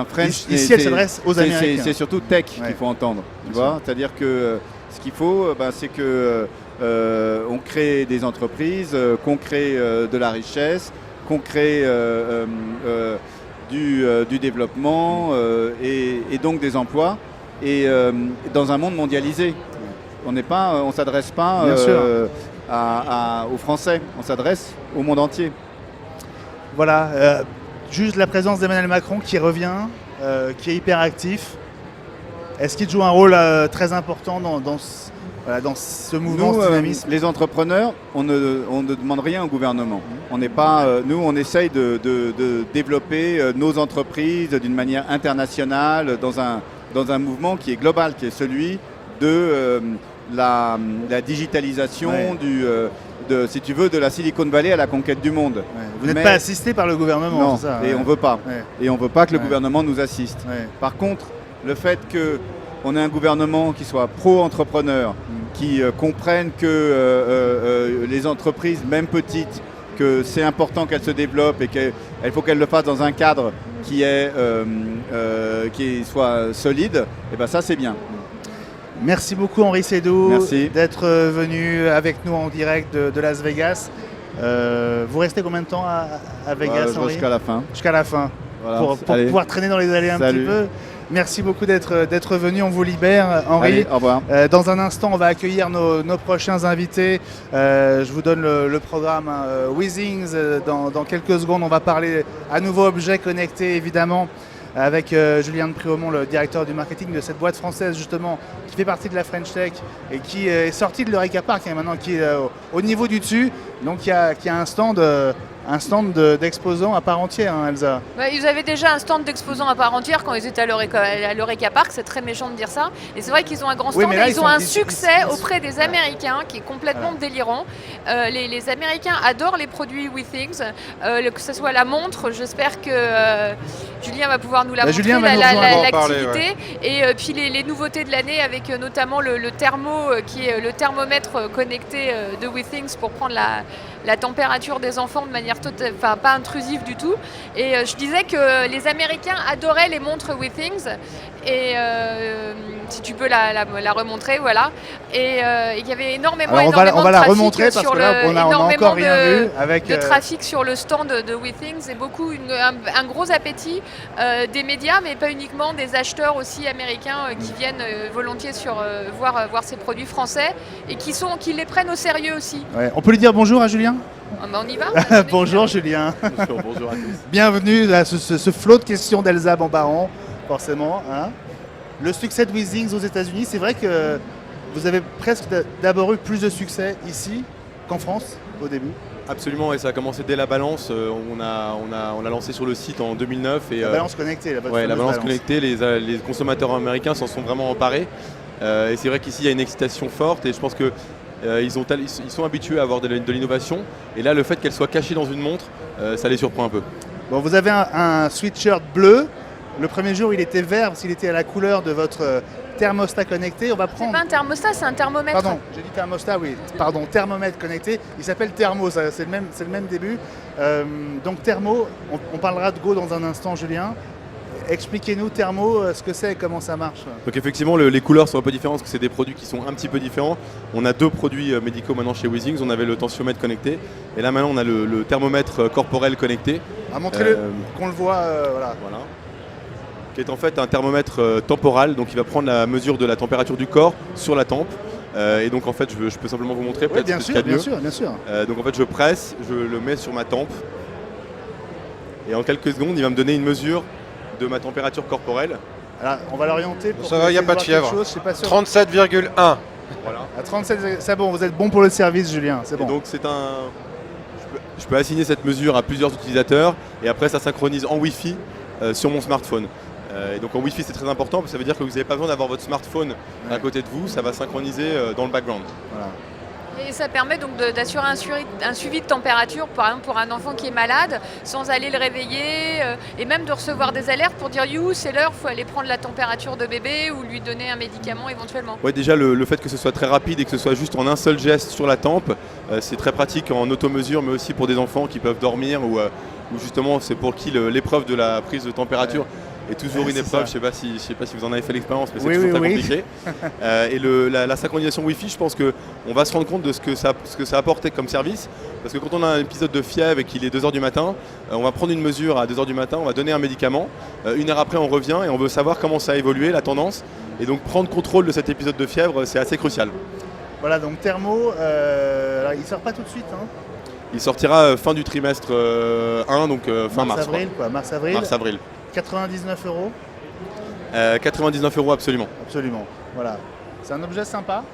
French.
Ici, elle s'adresse aux Américains.
C'est surtout tech
Ouais.
qu'il faut entendre. Tu
Bien
vois, c'est-à-dire que ce qu'il faut, c'est que on crée des entreprises, qu'on crée de la richesse, qu'on crée du développement et donc des emplois. Et dans un monde mondialisé, on s'adresse pas
Bien sûr.
aux Français, on s'adresse au monde entier.
Voilà, juste la présence d'Emmanuel Macron qui revient, qui est hyper actif. Est-ce qu'il joue un rôle très important dans ce mouvement,
Nous,
ce dynamisme?
les entrepreneurs, on ne demande rien au gouvernement. On n'est pas, nous, on essaye de développer nos entreprises d'une manière internationale dans un mouvement qui est global, qui est celui de la digitalisation si tu veux, de la Silicon Valley à la conquête du monde.
Ouais. Vous n'êtes pas assisté par le gouvernement,
non,
c'est ça,
et on veut pas.
Ouais.
Et on veut pas que le
Ouais.
gouvernement nous assiste.
Ouais.
Par contre, le fait qu'on ait un gouvernement qui soit pro-entrepreneur, qui comprenne que les entreprises, même petites, que c'est important qu'elles se développent et qu'il faut qu'elles le fassent dans un cadre qui soit solide, et ben ça c'est bien.
Merci beaucoup Henri Seydoux
Merci.
d'être venu avec nous en direct de Las Vegas. Vous restez combien de temps à Vegas,
Voilà,
Henri?
jusqu'à la fin.
Jusqu'à la fin,
Voilà.
pour
Allez.
pouvoir traîner dans les allées un
Salut.
petit peu. Merci beaucoup d'être venu, on vous libère Henri.
Allez, au revoir.
Dans un instant, on va accueillir nos prochains invités. Je vous donne le programme Weezings. Dans quelques secondes, on va parler à nouveau objets connectés, évidemment, avec Julien de Priaumont, le directeur du marketing de cette boîte française, justement, qui fait partie de la French Tech et qui est sorti de l'Eureka Park, maintenant, qui est au niveau du dessus. Donc, il y a un stand d'exposants à part entière, hein, Elsa.
Ouais, ils avaient déjà un stand d'exposants à part entière quand ils étaient à l'Eureka Park, c'est très méchant de dire ça. Et c'est vrai qu'ils ont un grand stand
Oui, mais là,
et ils ont un
ils-
succès auprès des Américains qui est complètement
Voilà.
délirant. Les Américains adorent les produits WeThings, que ce soit la montre, j'espère que Julien va pouvoir nous la montrer,
Julien va nous rejoindre.
On va en parler,
l'activité. Et puis les nouveautés de l'année avec notamment le thermo, qui est le thermomètre connecté de WeThings pour prendre la température des enfants de manière pas intrusive du tout. Et je disais que les Américains adoraient les montres WeThings. Et si tu peux la remontrer, voilà. Et il y avait énormément,
Alors, on va
de
la
trafic
remontrer parce
sur
que là, on a encore rien vu avec
de trafic sur le stand de WeThings et un gros appétit des médias, mais pas uniquement, des acheteurs aussi américains qui viennent volontiers voir ces produits français et qui les prennent au sérieux aussi.
Ouais. On peut lui dire bonjour à Julien?
On y va?
Bonjour Julien.
Bonjour à tous.
Bienvenue à ce flot de questions d'Elsa Bambaron, forcément. Hein. Le succès de Weezings aux États-Unis, c'est vrai que vous avez presque d'abord eu plus de succès ici qu'en France au début.
Absolument, et ça a commencé dès la balance. On l'a lancé sur le site en 2009. Et,
La balance connectée, votre
ouais, la
fameuse
balance connectée, les consommateurs américains s'en sont vraiment emparés. Et c'est vrai qu'ici, il y a une excitation forte et je pense que ils sont habitués à avoir de l'innovation. Et là, le fait qu'elle soit cachée dans une montre, ça les surprend un peu.
Bon, vous avez un sweatshirt bleu. Le premier jour, il était vert parce qu'il était à la couleur de votre thermostat connecté. On va
C'est
prendre...
pas un thermostat, c'est un thermomètre.
Pardon, j'ai dit thermostat, oui. Pardon, thermomètre connecté. Il s'appelle Thermo, c'est le même début. Donc Thermo, on parlera de Go dans un instant, Julien. Expliquez-nous Thermo, ce que c'est et comment ça marche.
Donc effectivement, les couleurs sont un peu différentes parce que c'est des produits qui sont un petit peu différents. On a deux produits médicaux maintenant chez Weezings. On avait le tensiomètre connecté et là maintenant on a le thermomètre corporel connecté.
Ah, montrez-le,
Euh,
qu'on le voit, voilà.
Voilà. Qui est en fait un thermomètre temporal, donc il va prendre la mesure de la température du corps sur la tempe. Et donc en fait, je peux simplement vous montrer.
Oui,
peut-être
bien
ce
sûr,
qu'il y a de
bien
mieux.
sûr, bien sûr.
Donc en fait, je presse, je le mets sur ma tempe. Et en quelques secondes, il va me donner une mesure de ma température corporelle.
Alors, on va l'orienter pour
Ça va, y a pas de fièvre. 37,1.
Voilà.
À 37, c'est bon, vous êtes bon pour le service, Julien, c'est
Et
bon.
donc je peux assigner cette mesure à plusieurs utilisateurs et après ça synchronise en Wi-Fi sur mon smartphone. Et donc en Wi-Fi c'est très important parce que ça veut dire que vous n'avez pas besoin d'avoir votre smartphone à côté de vous, ça va synchroniser dans le background.
Voilà.
Et ça permet donc d'assurer un suivi de température, par exemple pour un enfant qui est malade, sans aller le réveiller, et même de recevoir des alertes pour dire you, c'est l'heure, il faut aller prendre la température de bébé ou lui donner un médicament éventuellement.
Ouais, déjà le fait que ce soit très rapide et que ce soit juste en un seul geste sur la tempe, c'est très pratique en automesure, mais aussi pour des enfants qui peuvent dormir ou justement c'est pour qui l'épreuve de la prise de température est toujours une
c'est
épreuve.
ça.
Je sais pas si vous en avez fait l'expérience, mais c'est
Oui,
toujours
oui,
très
oui.
compliqué. Et la synchronisation Wi-Fi, je pense qu'on va se rendre compte de ce que ça apporte comme service. Parce que quand on a un épisode de fièvre et qu'il est 2h du matin, on va prendre une mesure à 2h du matin, on va donner un médicament. Une heure après, on revient et on veut savoir comment ça a évolué, la tendance. Et donc prendre contrôle de cet épisode de fièvre, c'est assez crucial.
Voilà, donc Thermo, alors, il sort pas tout de suite, hein.
Il sortira fin du trimestre 1, donc fin mars.
Avril, quoi. Mars-avril.
Mars-avril.
99 €,
99 € absolument.
absolument. Voilà. C'est un objet sympa.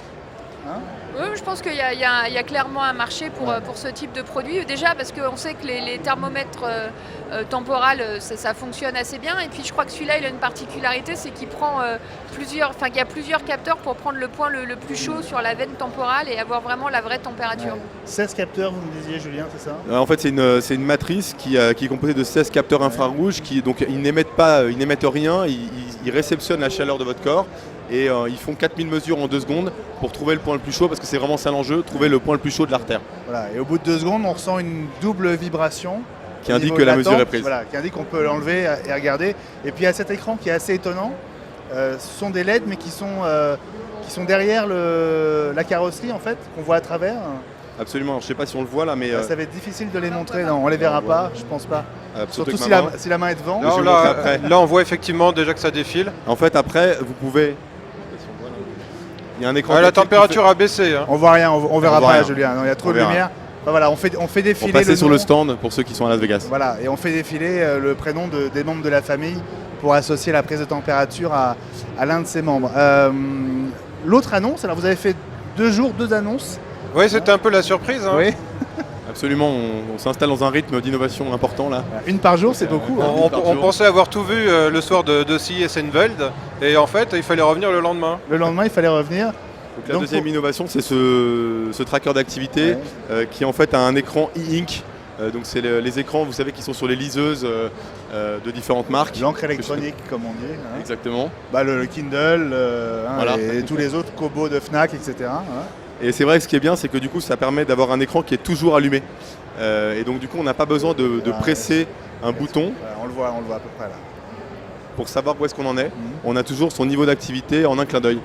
hein.
Oui, je pense qu'il y a clairement un marché pour ce type de produit. Déjà parce qu'on sait que les thermomètres temporales, ça fonctionne assez bien. Et puis je crois que celui-là, il a une particularité, c'est qu'il prend qu'il y a plusieurs capteurs pour prendre le point le plus chaud sur la veine temporale et avoir vraiment la vraie température.
Ouais. 16 capteurs, vous me disiez, Julien, c'est ça?
En fait, c'est une matrice qui est composée de 16 capteurs infrarouges donc ils n'émettent rien, ils réceptionnent la chaleur de votre corps et ils font 4000 mesures en 2 secondes pour trouver le point le plus chaud, parce que c'est vraiment ça l'enjeu, trouver le point le plus chaud de l'artère.
Voilà. Et au bout de 2 secondes, on ressent une double vibration
Qui indique que la mesure est prise.
Voilà, qui indique qu'on peut l'enlever et regarder. Et puis il y a cet écran qui est assez étonnant. Ce sont des LED, mais qui sont derrière la carrosserie, en fait, qu'on voit à travers.
Absolument, je ne sais pas si on le voit là, mais...
Ça va être difficile de les montrer, non, on les verra pas, je pense pas. Surtout si la main est devant.
Non, là, on voit effectivement déjà que ça défile.
En fait, après, vous pouvez... Il y a un écran...
la température a baissé. Hein.
On voit rien, on verra
voit
pas,
rien.
Julien. Non, il y a trop de lumière. Enfin, voilà, on fait défiler.
Pour passer sur
nom.
le stand pour ceux qui sont à Las Vegas.
Voilà, et on fait défiler le prénom des membres de la famille pour associer la prise de température à l'un de ses membres. L'autre annonce, alors vous avez fait 2 jours, 2 annonces.
Oui, c'était un peu la surprise. Hein.
Oui.
Absolument, on s'installe dans un rythme d'innovation important là.
Une par jour, c'est beaucoup. Hein.
On pensait avoir tout vu le soir de CES Unveiled, et en fait, il fallait revenir le lendemain.
Le lendemain, il fallait revenir.
Donc la deuxième innovation, c'est ce tracker d'activité qui en fait a un écran e-ink. Donc c'est les écrans, vous savez, qui sont sur les liseuses de différentes marques.
L'encre électronique, comme on dit. Hein.
Exactement.
Le Kindle,
voilà.
et tous les autres Kobo de Fnac, etc. Hein.
Et c'est vrai que ce qui est bien, c'est que du coup, ça permet d'avoir un écran qui est toujours allumé. Et donc du coup, on n'a pas besoin de presser un bouton.
On le voit à peu près là.
Pour savoir où est-ce qu'on en est. On a toujours son niveau d'activité en un clin d'œil.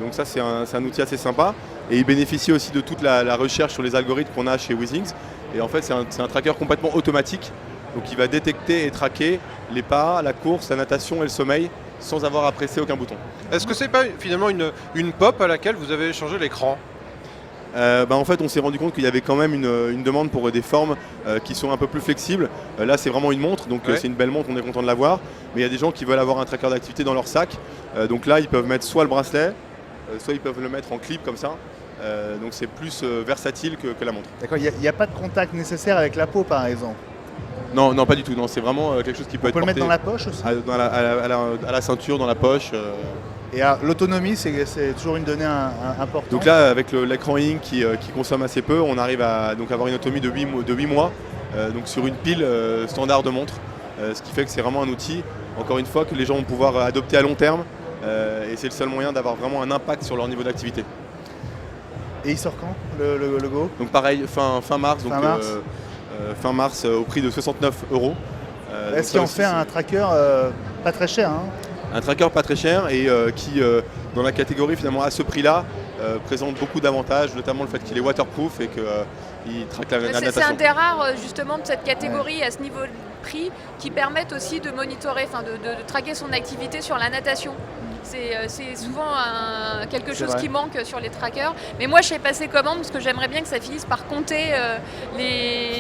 Donc ça, c'est un outil assez sympa. Et il bénéficie aussi de toute la recherche sur les algorithmes qu'on a chez Withings. Et en fait, c'est un tracker complètement automatique. Donc il va détecter et traquer les pas, la course, la natation et le sommeil sans avoir à presser aucun bouton.
Est-ce que c'est pas finalement une pop à laquelle vous avez changé l'écran?
En fait, on s'est rendu compte qu'il y avait quand même une demande pour des formes qui sont un peu plus flexibles. Là, c'est vraiment une montre, donc c'est une belle montre, on est content de l'avoir. Mais il y a des gens qui veulent avoir un tracker d'activité dans leur sac. Donc là, ils peuvent mettre soit le bracelet, soit ils peuvent le mettre en clip comme ça. Donc c'est plus versatile que la montre.
D'accord, il n'y a pas de contact nécessaire avec la peau, par exemple?
Non, pas du tout. Non, c'est vraiment quelque chose qui peut être
On peut le
porté
mettre dans la poche aussi?
à la ceinture, dans la poche.
Et l'autonomie, c'est toujours une donnée importante.
Donc là, avec l'écran Ink qui consomme assez peu, on arrive à avoir une autonomie de 8 mois donc sur une pile standard de montre. Ce qui fait que c'est vraiment un outil, encore une fois, que les gens vont pouvoir adopter à long terme. Et c'est le seul moyen d'avoir vraiment un impact sur leur niveau d'activité.
Et il sort quand, le Go?
Donc pareil, fin mars. Fin mars au prix de 69 €.
Est-ce qu'il en fait un tracker pas très cher, hein?
Un tracker pas très cher et qui, dans la catégorie finalement à ce prix-là, présente beaucoup d'avantages, notamment le fait qu'il est waterproof et qu'il traque la natation.
C'est un des rares justement de cette catégorie à ce niveau de prix qui permettent aussi de monitorer, de traquer son activité sur la natation. C'est souvent quelque chose qui manque sur les trackers. Mais moi, je sais passer commande parce que j'aimerais bien que ça finisse par compter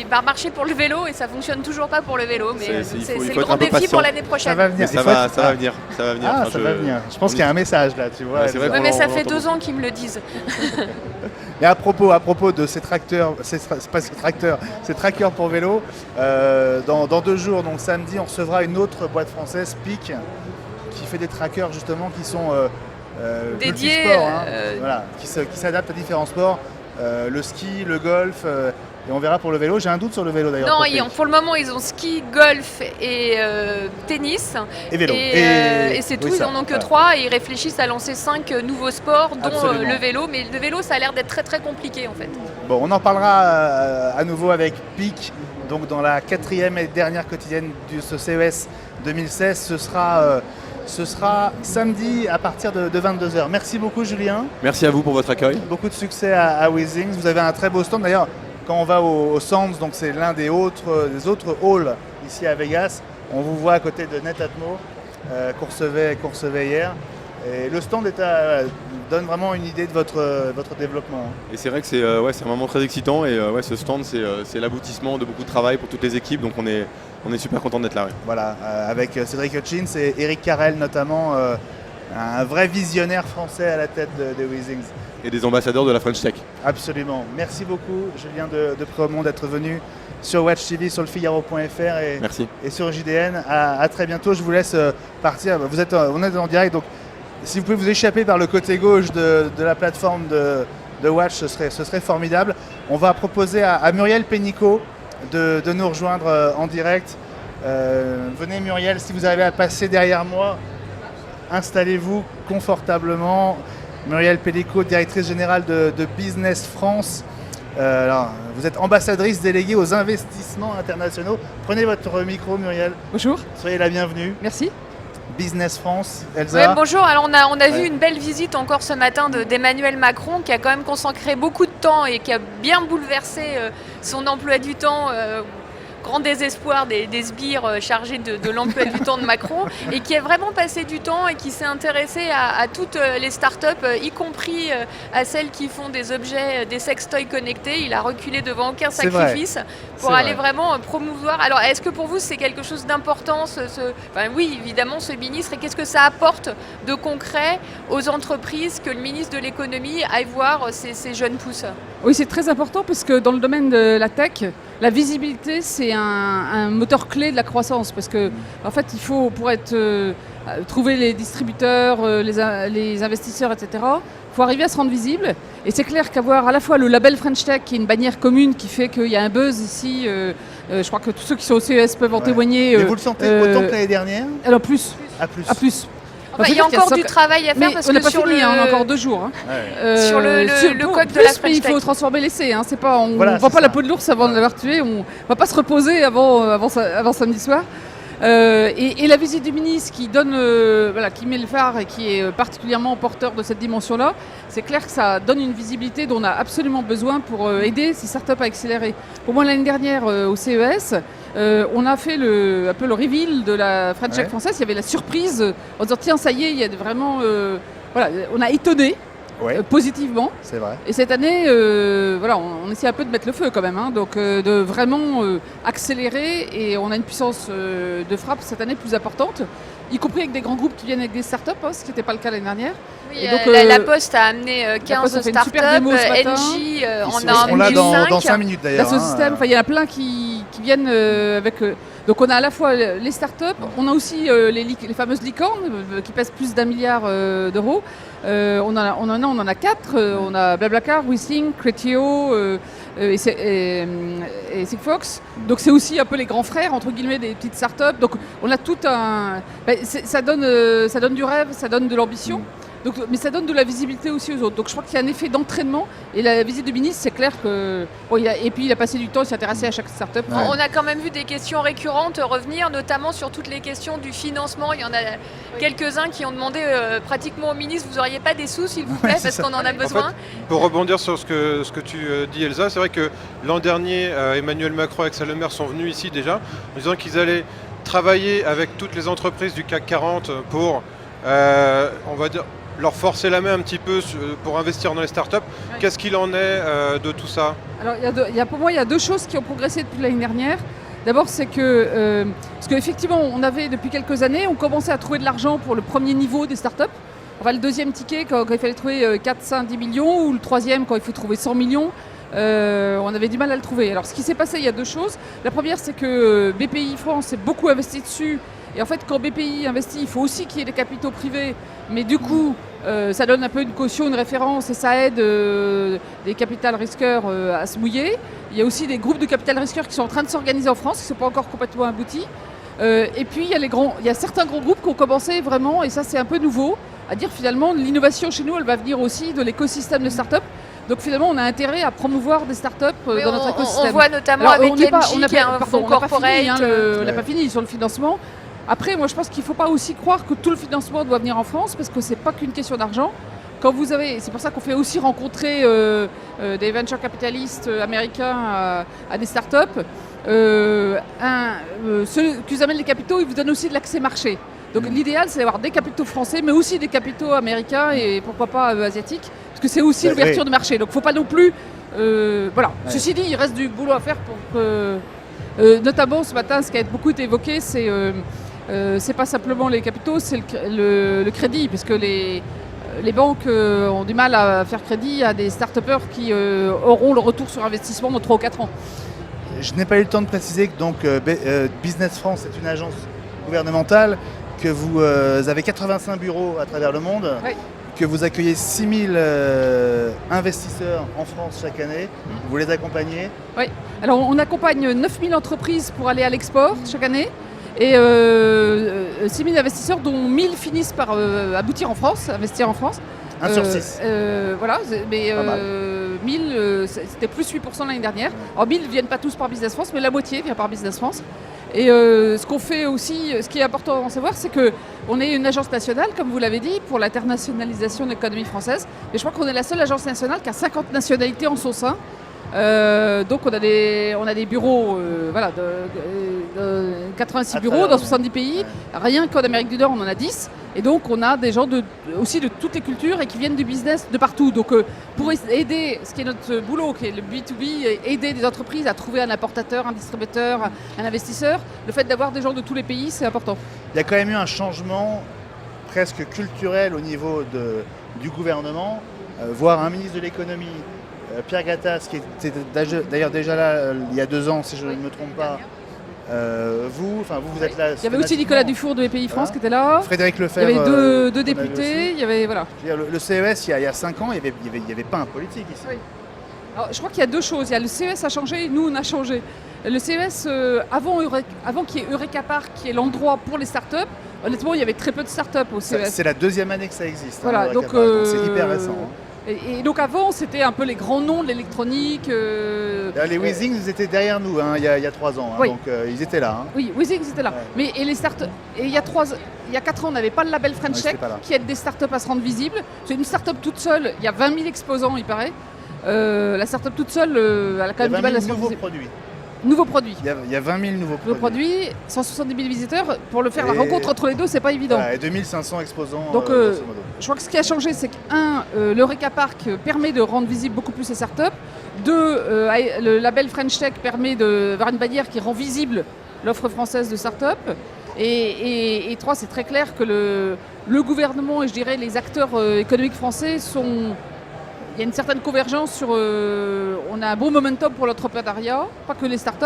par marcher pour le vélo, et ça fonctionne toujours pas pour le vélo. Mais c'est le grand défi pour l'année prochaine.
Ça va venir.
Ça va venir.
Ah, ça va venir. Je pense qu'il y a un message là, tu vois.
C'est vrai
mais ça fait 2 ans qu'ils me le disent.
Et à propos de ces tracteurs, ces trackers pour vélo, dans 2 jours, donc samedi, on recevra une autre boîte française, Peak, qui fait des trackers justement qui sont
dédiés,
multisports, voilà, qui s'adaptent à différents sports, le ski, le golf, et on verra pour le vélo. J'ai un doute sur le vélo d'ailleurs.
Non, pour le moment ils ont ski, golf et tennis.
Et vélo.
Et c'est tout, ils n'en ont que 3 et ils réfléchissent à lancer 5 nouveaux sports, dont le vélo. Mais le vélo, ça a l'air d'être très très compliqué en fait.
Bon, on en parlera à nouveau avec Peak, donc dans la 4e et dernière quotidienne de ce CES 2016. Ce sera samedi à partir de 22 h. Merci beaucoup, Julien.
Merci à vous pour votre accueil.
Beaucoup de succès à Withings. Vous avez un très beau stand. D'ailleurs, quand on va au Sands, donc c'est l'un des autres halls ici à Vegas, on vous voit à côté de Netatmo qu'on recevait hier. Et le stand donne vraiment une idée de votre développement.
Et c'est vrai que c'est un moment très excitant. Et ce stand, c'est l'aboutissement de beaucoup de travail pour toutes les équipes. Donc on est super content d'être là. Ouais.
Voilà, avec Cédric Hutchins et Eric Carrel notamment Un vrai visionnaire français à la tête de Weezings.
Et des ambassadeurs de la French Tech.
Absolument. Merci beaucoup, Julien de Préaumont, d'être venu sur Watch TV, sur le Figaro.fr
Merci.
et sur JDN. À très bientôt. Je vous laisse partir. On est en direct, donc si vous pouvez vous échapper par le côté gauche de la plateforme de Watch, ce serait formidable. On va proposer à Muriel Pénicaud de nous rejoindre en direct. Venez Muriel, si vous arrivez à passer derrière moi, installez-vous confortablement. Muriel Pénicaud, directrice générale de Business France. Alors, vous êtes ambassadrice déléguée aux investissements internationaux. Prenez votre micro, Muriel.
Bonjour.
Soyez la bienvenue.
Merci.
Business France, Elsa.
Ouais, bonjour, alors on a vu une belle visite encore ce matin d'Emmanuel Macron qui a quand même consacré beaucoup de temps et qui a bien bouleversé son emploi du temps. Grand désespoir des sbires chargés de l'emploi du temps de Macron et qui a vraiment passé du temps et qui s'est intéressé à toutes les startups, y compris à celles qui font des objets, des sextoys connectés. Il a reculé devant aucun sacrifice pour aller vraiment promouvoir. Alors est-ce que pour vous c'est quelque chose d'important oui, évidemment ce ministre, et qu'est-ce que ça apporte de concret aux entreprises que le ministre de l'économie aille voir ces jeunes pousses?
Oui, c'est très important parce que dans le domaine de la tech, la visibilité, c'est un moteur clé de la croissance parce que, en fait, il faut, pour trouver les distributeurs, les investisseurs, etc., il faut arriver à se rendre visible. Et c'est clair qu'avoir à la fois le label French Tech, qui est une bannière commune qui fait qu'il y a un buzz ici, je crois que tous ceux qui sont au CES peuvent en témoigner.
Et vous le sentez autant que l'année dernière?
Alors plus.
À plus.
À plus.
Enfin, il y a encore du travail à faire parce
on n'a
que
pas
sur
fini,
le...
on a encore 2 jours.
Sur le code de la French
il faut
Tech.
transformer l'essai. On ne
Voilà,
vend
c'est
pas la
ça.
peau de l'ours avant de l'avoir tué. On ne va pas se reposer avant samedi soir. Et la visite du ministre qui met le phare et qui est particulièrement porteur de cette dimension-là, c'est clair que ça donne une visibilité dont on a absolument besoin pour aider ces startups à accélérer. Pour moi, l'année dernière, au CES, on a fait un peu le reveal de la French Tech française. Il y avait la surprise en disant tiens, ça y est, il y a vraiment... on a étonné. Positivement.
C'est vrai.
Et cette année, on essaie un peu de mettre le feu quand même, donc de vraiment accélérer, et on a une puissance de frappe cette année plus importante, y compris avec des grands groupes qui viennent avec des startups, ce qui n'était pas le cas l'année dernière.
Oui,
Et donc,
la Poste a amené 15
Poste a fait une super démo ce
startups,
matin.
NJ
On
en a
l'a
amené
dans
5.
5 minutes d'ailleurs.
Dassault Systèmes, il y en a plein qui viennent avec... donc on a à la fois les startups, on a aussi les fameuses licornes qui pèsent plus d'1 milliard d'euros. On en a 4. On a BlaBlaCar, WeSing, Criteo et Sigfox. Donc c'est aussi un peu les grands frères entre guillemets des petites startups. Donc on a tout un... ça donne du rêve, ça donne de l'ambition. Donc, mais ça donne de la visibilité aussi aux autres. Donc je crois qu'il y a un effet d'entraînement. Et la visite du ministre, c'est clair que... et puis il a passé du temps, il s'est intéressé à chaque start-up.
Ouais.
On a quand même vu des questions récurrentes revenir, notamment sur toutes les questions du financement. Il y en a quelques-uns qui ont demandé pratiquement au ministre, vous n'auriez pas des sous s'il vous plaît, parce qu'on en a besoin.
En fait, pour rebondir sur ce que tu dis Elsa, c'est vrai que l'an dernier, Emmanuel Macron et Axel Le Maire sont venus ici déjà, en disant qu'ils allaient travailler avec toutes les entreprises du CAC 40 pour, on va dire, leur forcer la main un petit peu pour investir dans les startups.
Ouais.
Qu'est-ce qu'il en est de tout ça?
Alors pour moi, il y a 2 choses qui ont progressé depuis l'année dernière. D'abord, c'est que, parce qu'effectivement, on avait depuis quelques années, on commençait à trouver de l'argent pour le premier niveau des startups. Enfin, le deuxième ticket, quand il fallait trouver 4, 5, 10 millions, ou le troisième, quand il faut trouver 100 millions, on avait du mal à le trouver. Alors, ce qui s'est passé, il y a 2 choses. La première, c'est que BPI France s'est beaucoup investi dessus. Et en fait, quand BPI investit, il faut aussi qu'il y ait des capitaux privés. Mais du coup, ça donne un peu une caution, une référence, et ça aide des capital risqueurs à se mouiller. Il y a aussi des groupes de capital risqueurs qui sont en train de s'organiser en France, qui ne sont pas encore complètement aboutis. Et puis, il y a certains grands groupes qui ont commencé vraiment, et ça c'est un peu nouveau, à dire finalement l'innovation chez nous, elle va venir aussi de l'écosystème de start-up. Donc finalement, on a intérêt à promouvoir des startups dans notre écosystème.
On voit notamment
Alors,
avec NJ qui est un fonds corporate.
On n'a pas fini sur le financement. Après, moi je pense qu'il ne faut pas aussi croire que tout le financement doit venir en France, parce que ce n'est pas qu'une question d'argent. C'est pour ça qu'on fait aussi rencontrer des venture capitalistes américains à des startups. Ceux qui vous amènent les capitaux, ils vous donnent aussi de l'accès marché. Donc l'idéal, c'est d'avoir des capitaux français, mais aussi des capitaux américains et pourquoi pas asiatiques, parce que c'est aussi l'ouverture de marché. Donc il ne faut pas non plus... voilà. Ouais. Ceci dit, il reste du boulot à faire pour que... notamment ce matin, ce qui a beaucoup été évoqué, c'est c'est pas simplement les capitaux, c'est le crédit, parce que les banques ont du mal à faire crédit à des start-upers qui auront le retour sur investissement dans 3 ou 4 ans.
Je n'ai pas eu le temps de préciser que donc, Business France est une agence gouvernementale, que vous avez 85 bureaux à travers le monde,
Oui.
que vous accueillez 6000 investisseurs en France chaque année, vous les accompagnez.
Alors on accompagne 9000 entreprises pour aller à l'export chaque année et 6000 investisseurs dont 1000 finissent par aboutir en France, investir en France.
1 sur 6.
Voilà, mais
Pas mal.
1000, c'était plus 8% l'année dernière. Alors 1000 ne viennent pas tous par Business France, mais la moitié vient par Business France. Et ce qu'on fait aussi, ce qui est important à savoir, c'est qu'on est une agence nationale, comme vous l'avez dit, pour l'internationalisation de l'économie française. Mais je crois qu'on est la seule agence nationale qui a 50 nationalités en son sein. Donc on a des bureaux, de 86 bureaux dans 70 pays. Rien qu'en Amérique du Nord, on en a 10. Et donc on a des gens aussi de toutes les cultures et qui viennent du business de partout. Donc pour aider, ce qui est notre boulot, qui est le B2B, aider des entreprises à trouver un importateur, un distributeur, un investisseur, le fait d'avoir des gens de tous les pays, c'est important.
Il y a quand même eu un changement presque culturel au niveau du gouvernement, voir un ministre de l'économie, Pierre Gattaz, qui était d'ailleurs déjà là il y a 2 ans, si je ne me trompe pas. Vous êtes là.
Il y avait aussi Nicolas Dufour de EPI France qui était là.
Frédéric
Il y
Lefebvre.
avait deux députés. Il y avait, voilà.
Le CES, il y a 5 ans, il n'y avait pas un politique ici.
Oui. Alors, je crois qu'il y a 2 choses. Il y a le CES a changé et nous, on a changé. Le CES, avant qu'il y ait Eureka Park, qui est l'endroit pour les startups, honnêtement, il y avait très peu de startups au CES.
C'est la 2e année que ça existe.
Voilà,
Eureka
donc,
Park, donc c'est hyper récent.
Et donc avant, c'était un peu les grands noms de l'électronique.
Les Weezing, ils étaient derrière nous il y a 3 ans,
Oui.
donc ils étaient là.
Oui, Weezing, c'était là.
Ouais.
Et les startups, et il y a 4 ans, on n'avait pas le label French
Ouais,
Tech,
c'était pas là.
qui aide des startups à se rendre visibles. C'est une startup toute seule, il y a 20 000 exposants, il paraît. La startup toute seule, elle a quand
Il y
même
a
du mal
20
à se
000
rendre
nouveaux
visible.
produits.
Nouveaux produits.
Il y a 20 000 nouveaux
Nouveaux
produits.
produits, 170 000 visiteurs. Pour le faire, la
Et-
rencontre entre les deux, c'est pas évident.
Voilà, et 2500 exposants.
Donc,
grosso modo.
Je crois que ce qui a changé, c'est l'Eureka Park permet de rendre visible beaucoup plus les startups. 2, le label French Tech permet d'avoir une bannière qui rend visible l'offre française de startups. Et 3, c'est très clair que le gouvernement et je dirais les acteurs économiques français sont... Il y a une certaine convergence sur... on a un bon momentum pour l'entrepreneuriat, pas que les startups,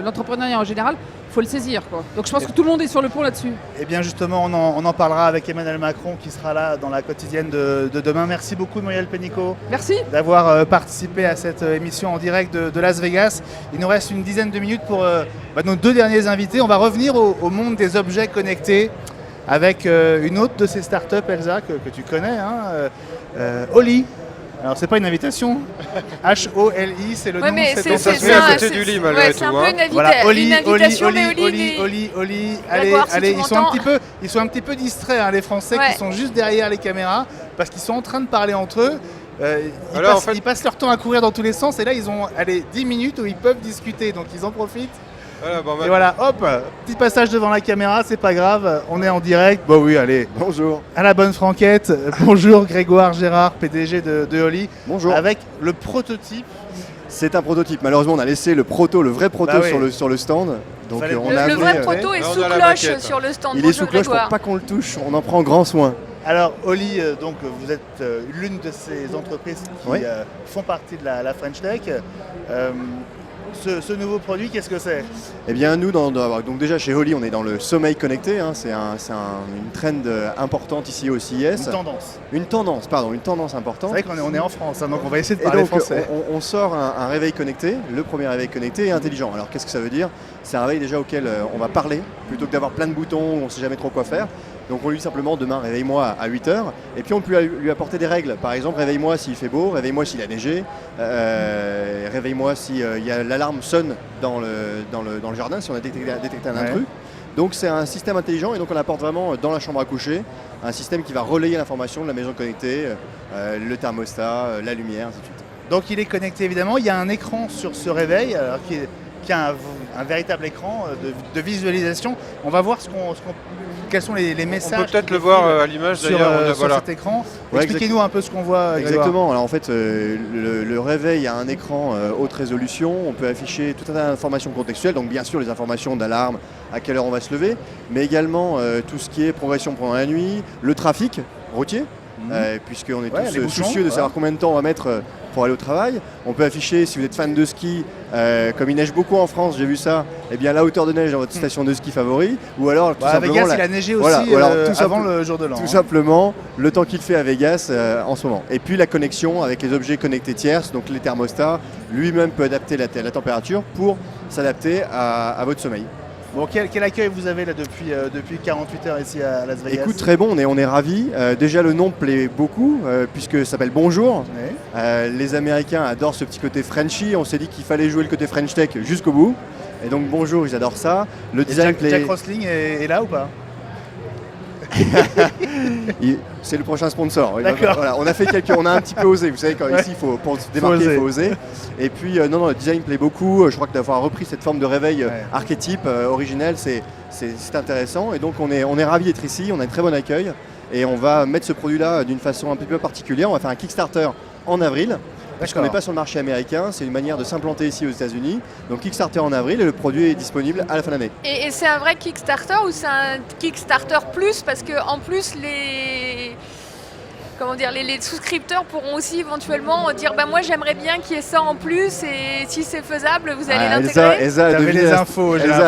l'entrepreneuriat en général, il faut le saisir, quoi. Donc je pense que tout le monde est sur le pont là-dessus.
Eh bien justement, on en parlera avec Emmanuel Macron qui sera là dans la quotidienne de demain. Merci beaucoup Muriel Pénicaud
Merci.
d'avoir participé à cette émission en direct de Las Vegas. Il nous reste une dizaine de minutes pour nos 2 derniers invités. On va revenir au monde des objets connectés avec une autre de ces startups, Elsa, que tu connais, Oli. Alors c'est pas une invitation, H-O-L-I, c'est le nom de cette
c'est
entreprise.
c'est à côté du lit, malgré
c'est un
tout,
peu
hein.
une,
Voilà,
une invitation, mais Oli,
Oli,
Grégoire, si
allez,
tu
ils sont un
m'entends.
petit peu distraits, les Français
Ouais.
qui sont juste derrière les caméras, parce qu'ils sont en train de parler entre eux.
Alors, en fait-
Ils passent leur temps à courir dans tous les sens, et là ils ont 10 minutes où ils peuvent discuter, donc ils en profitent.
Voilà, bon,
Et voilà, hop, petit passage devant la caméra, c'est pas grave, on est en direct. Bon oui, allez,
Bonjour.
à la bonne franquette. Bonjour Grégoire Gérard, PDG de Oli,
Bonjour.
avec le prototype.
C'est un prototype. Malheureusement, on a laissé le vrai proto
Bah oui.
sur le stand. Donc
Fallait-
on
Le
a
vrai
amené,
proto est
Là, on
sous
a la
cloche
maquette.
sur le stand.
il est
Bonjour
sous cloche pour
Grégoire.
pas qu'on le touche. On en prend grand soin.
Alors Oli, donc vous êtes l'une de ces entreprises qui
Oui.
font partie de la French Tech. Ce nouveau produit, qu'est-ce que c'est?
Eh bien, nous, donc déjà chez Oli, on est dans le sommeil connecté. Hein. C'est une trend importante ici au CES.
Une tendance.
Une tendance importante.
C'est vrai qu'on est en France, donc on va essayer de
Et
parler
donc,
français.
on sort un réveil connecté, le premier réveil connecté et intelligent. Alors, qu'est-ce que ça veut dire? C'est un réveil déjà auquel on va parler, plutôt que d'avoir plein de boutons où on ne sait jamais trop quoi faire. Donc, on lui dit simplement demain, réveille-moi à 8h. Et puis, on peut lui apporter des règles. Par exemple, réveille-moi s'il fait beau, réveille-moi s'il a neigé, réveille-moi si l'alarme sonne dans le jardin, si on a détecté un intrus. Donc, c'est un système intelligent et donc on apporte vraiment dans la chambre à coucher un système qui va relayer l'information de la maison connectée, le thermostat, la lumière, ainsi de suite.
Donc il est connecté évidemment. Il y a un écran sur ce réveil alors, qui a un véritable écran de visualisation. On va voir quels sont les messages.
On peut peut-être le voir à l'image d'ailleurs.
Sur cet écran.
Ouais,
Expliquez-nous un peu ce qu'on voit.
Exactement. Alors en fait, le réveil a un écran haute résolution. On peut afficher tout un tas d'informations contextuelles. Donc bien sûr les informations d'alarme, à quelle heure on va se lever, mais également tout ce qui est progression pendant la nuit, le trafic routier, puisqu'on est tous soucieux de savoir combien de temps on va mettre pour aller au travail. On peut afficher, si vous êtes fan de ski, comme il neige beaucoup en France, j'ai vu ça, eh bien la hauteur de neige dans votre station de ski favori, ou alors tout simplement...
Vegas, il a neigé aussi avant le jour de l'an.
Tout simplement, le temps qu'il fait à Vegas en ce moment. Et puis la connexion avec les objets connectés tierces, donc les thermostats, lui-même peut adapter la température pour s'adapter à votre sommeil.
Bon, quel accueil vous avez là depuis 48 heures ici à Las Vegas?
Écoute, très bon, on est ravis. Déjà le nom plaît beaucoup puisque ça s'appelle Bonjour. Les Américains adorent ce petit côté Frenchy. On s'est dit qu'il fallait jouer le côté French Tech jusqu'au bout. Et donc Bonjour, ils adorent ça. Le design
Jack Rosling est là ou pas?
C'est le prochain sponsor.
D'accord.
Voilà, on a un petit peu osé. Vous savez, ici, pour se démarquer, il faut oser. Et puis, non, le design plaît beaucoup. Je crois que d'avoir repris cette forme de réveil archétype originelle, c'est intéressant. Et donc, on est ravis d'être ici. On a un très bon accueil. Et on va mettre ce produit-là d'une façon un peu particulière. On va faire un Kickstarter en avril. Puisqu'on n'est pas sur le marché américain, c'est une manière de s'implanter ici aux États-Unis. Donc Kickstarter en avril et le produit est disponible à la fin de l'année.
Et c'est un vrai Kickstarter ou c'est un Kickstarter plus? Parce qu'en plus, les souscripteurs pourront aussi éventuellement dire moi j'aimerais bien qu'il y ait ça en plus et si c'est faisable, vous allez l'intégrer.
Elsa a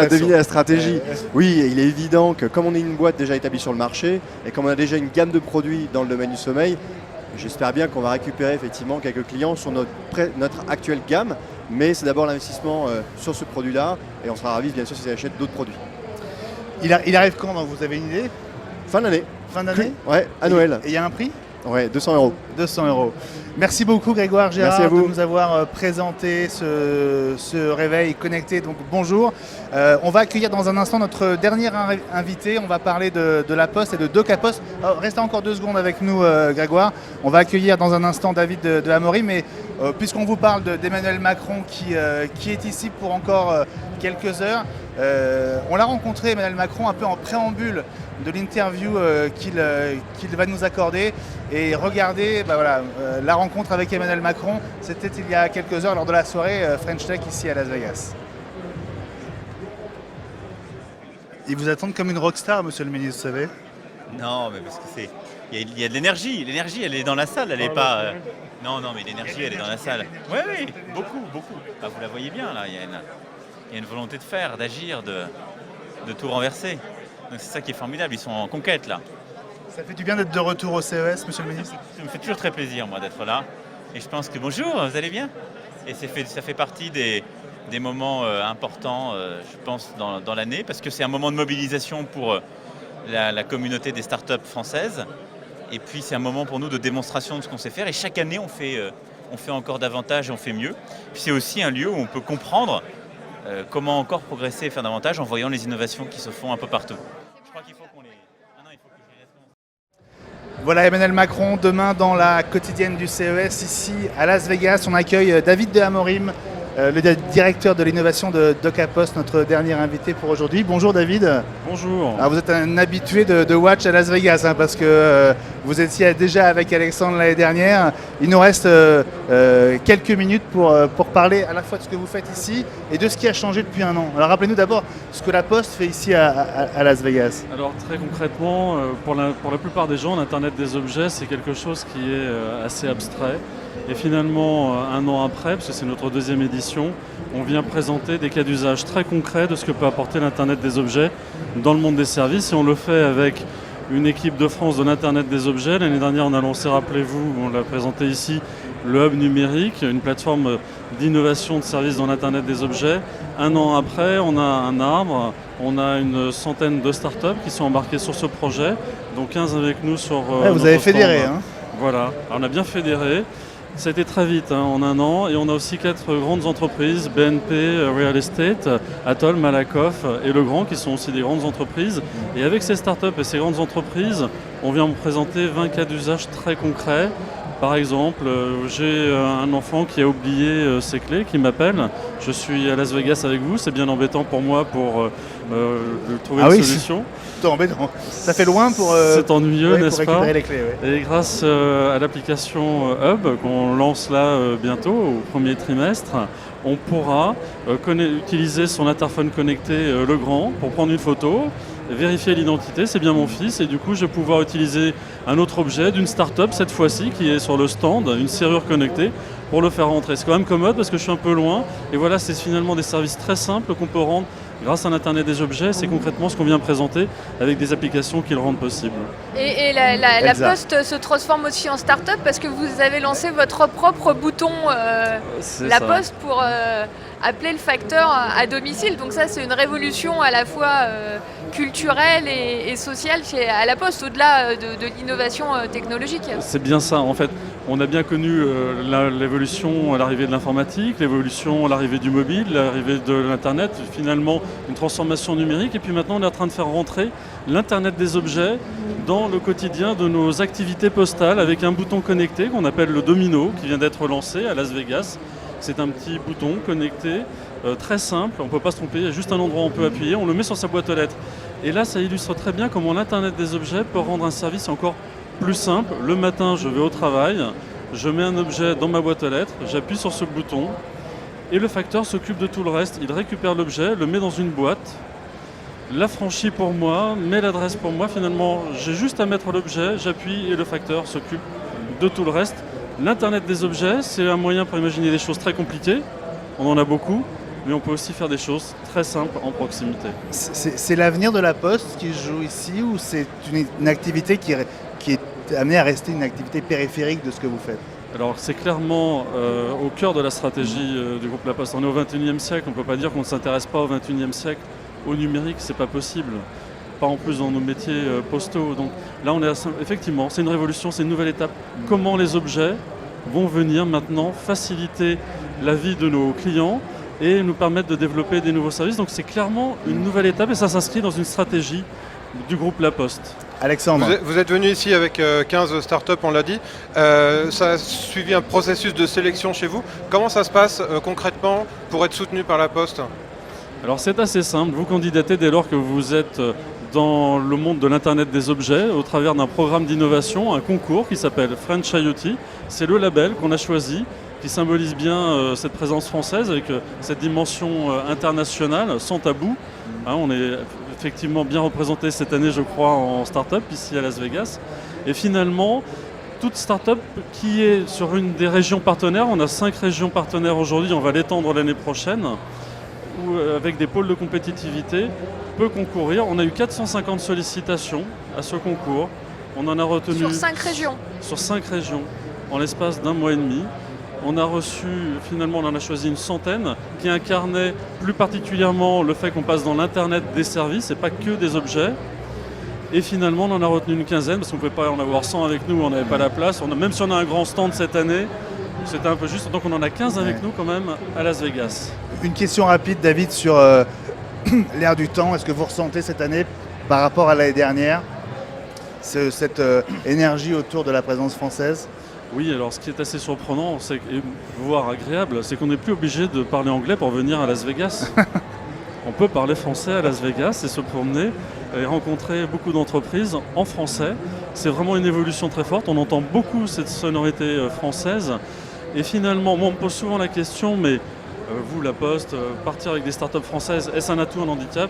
deviné la stratégie. Oui, il est évident que comme on est une boîte déjà établie sur le marché et comme on a déjà une gamme de produits dans le domaine du sommeil, j'espère bien qu'on va récupérer effectivement quelques clients sur notre actuelle gamme, mais c'est d'abord l'investissement sur ce produit-là et on sera ravis bien sûr s'ils achètent d'autres produits.
Il arrive quand, donc, vous avez une idée?
Fin d'année.
Fin d'année?
Ouais, à Noël.
Et il y a un prix?
Ouais, 200 €.
200 €. Merci beaucoup Grégoire Gérard
Merci à vous
de nous avoir présenté ce réveil connecté. Donc bonjour. On va accueillir dans un instant notre dernier invité. On va parler de la Poste et de DocaPost. Restez encore 2 secondes avec nous Grégoire. On va accueillir dans un instant David de Amorim. Mais puisqu'on vous parle d'Emmanuel Macron qui est ici pour encore quelques heures, on l'a rencontré Emmanuel Macron un peu en préambule de l'interview qu'il va nous accorder. Et regardez la rencontre avec Emmanuel Macron, c'était il y a quelques heures lors de la soirée French Tech ici à Las Vegas. Ils vous attendent comme une rockstar, monsieur le ministre, vous savez?
Non, mais parce que il y a de l'énergie. L'énergie, elle est dans la salle, elle n'est pas... Non, mais l'énergie, elle est dans la salle. Oui, beaucoup. Ah, vous la voyez bien, là, il y a une volonté de faire, d'agir, de tout renverser. Donc c'est ça qui est formidable, ils sont en conquête, là.
Ça fait du bien d'être de retour au CES, monsieur le ministre?
Ça me fait toujours très plaisir, moi, d'être là. Et je pense que bonjour, vous allez bien? Et ça fait partie des moments importants, je pense, dans l'année, parce que c'est un moment de mobilisation pour la communauté des startups françaises. Et puis c'est un moment pour nous de démonstration de ce qu'on sait faire. Et chaque année, on fait encore davantage et on fait mieux. Puis c'est aussi un lieu où on peut comprendre comment encore progresser et faire davantage en voyant les innovations qui se font un peu partout. Je crois qu'il faut qu'on les...
Voilà Emmanuel Macron, demain dans la quotidienne du CES ici à Las Vegas. On accueille David de Amorim, le directeur de l'innovation de DocaPost, notre dernier invité pour aujourd'hui. Bonjour David.
Bonjour.
Alors vous êtes un habitué de Watch à Las Vegas parce que vous étiez déjà avec Alexandre l'année dernière. Il nous reste quelques minutes pour parler à la fois de ce que vous faites ici et de ce qui a changé depuis un an. Alors rappelez-nous d'abord ce que la Poste fait ici à Las Vegas.
Alors très concrètement, pour la plupart des gens, l'Internet des objets, c'est quelque chose qui est assez abstrait. Et finalement, un an après, parce que c'est notre 2e édition, on vient présenter des cas d'usage très concrets de ce que peut apporter l'Internet des objets dans le monde des services. Et on le fait avec une équipe de France de l'Internet des objets. L'année dernière, on a lancé, rappelez-vous, on l'a présenté ici, le Hub numérique, une plateforme d'innovation de services dans l'Internet des objets. Un an après, on a un arbre, on a une centaine de startups qui sont embarquées sur ce projet, dont 15 avec nous sur
vous avez fédéré, hein?
Voilà, alors, on a bien fédéré. Ça a été très vite, en un an, et on a aussi 4 grandes entreprises, BNP, Real Estate, Atoll, Malakoff et Legrand, qui sont aussi des grandes entreprises. Et avec ces startups et ces grandes entreprises, on vient vous présenter 20 cas d'usage très concrets Par exemple, j'ai un enfant qui a oublié ses clés, qui m'appelle. Je suis à Las Vegas avec vous, c'est bien embêtant pour moi pour trouver une solution.
C'est embêtant. Ça fait loin pour.
C'est ennuyeux, n'est-ce pas?
Récupérer les clés, ouais.
Et grâce à l'application Hub qu'on lance là bientôt, au premier trimestre, on pourra utiliser son interphone connecté Legrand pour prendre une photo, vérifier l'identité, c'est bien mon fils, et du coup je vais pouvoir utiliser un autre objet d'une start-up cette fois-ci qui est sur le stand, une serrure connectée, pour le faire rentrer. C'est quand même commode parce que je suis un peu loin, et voilà, c'est finalement des services très simples qu'on peut rendre grâce à l'Internet des objets. C'est concrètement ce qu'on vient présenter avec des applications qui le rendent possible.
Et la Poste se transforme aussi en start-up parce que vous avez lancé votre propre bouton Poste pour appeler le facteur à domicile. Donc ça, c'est une révolution à la fois culturelle et sociale à la Poste, au-delà de l'innovation technologique.
C'est bien ça, en fait. On a bien connu l'évolution à l'arrivée de l'informatique, l'évolution à l'arrivée du mobile, l'arrivée de l'Internet, finalement une transformation numérique. Et puis maintenant, on est en train de faire rentrer l'Internet des objets dans le quotidien de nos activités postales avec un bouton connecté qu'on appelle le Domino, qui vient d'être lancé à Las Vegas. C'est un petit bouton connecté, très simple, on ne peut pas se tromper, il y a juste un endroit où on peut appuyer, on le met sur sa boîte aux lettres. Et là, ça illustre très bien comment l'Internet des objets peut rendre un service encore plus simple. Le matin, je vais au travail, je mets un objet dans ma boîte aux lettres, j'appuie sur ce bouton et le facteur s'occupe de tout le reste. Il récupère l'objet, le met dans une boîte, l'affranchit pour moi, met l'adresse pour moi. Finalement, j'ai juste à mettre l'objet, j'appuie et le facteur s'occupe de tout le reste. L'Internet des objets, c'est un moyen pour imaginer des choses très compliquées. On en a beaucoup, mais on peut aussi faire des choses très simples en proximité.
C'est l'avenir de la Poste qui se joue ici ou c'est une activité qui est amenée à rester une activité périphérique de ce que vous faites?
Alors c'est clairement au cœur de la stratégie du groupe La Poste. On est au XXIe siècle, on ne peut pas dire qu'on ne s'intéresse pas au XXIe siècle. Au numérique, c'est pas possible. Pas en plus dans nos métiers postaux. Donc là, effectivement, c'est une révolution, c'est une nouvelle étape. Comment les objets vont venir maintenant faciliter la vie de nos clients et nous permettre de développer des nouveaux services. Donc c'est clairement une nouvelle étape et ça s'inscrit dans une stratégie du groupe La Poste.
Alexandre.
Vous êtes venu ici avec 15 startups, on l'a dit. Ça a suivi un processus de sélection chez vous. Comment ça se passe concrètement pour être soutenu par La Poste?
Alors c'est assez simple, vous candidatez dès lors que vous êtes dans le monde de l'Internet des objets au travers d'un programme d'innovation, un concours qui s'appelle French IoT. C'est le label qu'on a choisi qui symbolise bien cette présence française avec cette dimension internationale, sans tabou. On est effectivement bien représenté cette année, je crois, en start-up ici à Las Vegas. Et finalement, toute start-up qui est sur une des régions partenaires, on a 5 régions partenaires aujourd'hui, on va l'étendre l'année prochaine, où, avec des pôles de compétitivité, peut concourir. On a eu 450 sollicitations à ce concours. On en a retenu...
Sur 5 régions.
Sur 5 régions, en l'espace d'un mois et demi. On a reçu, finalement, on en a choisi une centaine qui incarnaient plus particulièrement le fait qu'on passe dans l'Internet des services et pas que des objets. Et finalement, on en a retenu une quinzaine parce qu'on ne pouvait pas en avoir 100 avec nous, on n'avait pas la place. Même si on a un grand stand cette année, c'était un peu juste. Donc on en a 15 avec nous quand même à Las Vegas.
Une question rapide, David, sur l'air du temps. Est-ce que vous ressentez cette année, par rapport à l'année dernière, cette énergie autour de la présence française?
Oui, alors ce qui est assez surprenant, voire agréable, c'est qu'on n'est plus obligé de parler anglais pour venir à Las Vegas. On peut parler français à Las Vegas et se promener et rencontrer beaucoup d'entreprises en français. C'est vraiment une évolution très forte. On entend beaucoup cette sonorité française. Et finalement, moi, on me pose souvent la question, mais vous, La Poste, partir avec des startups françaises, est-ce un atout, un handicap?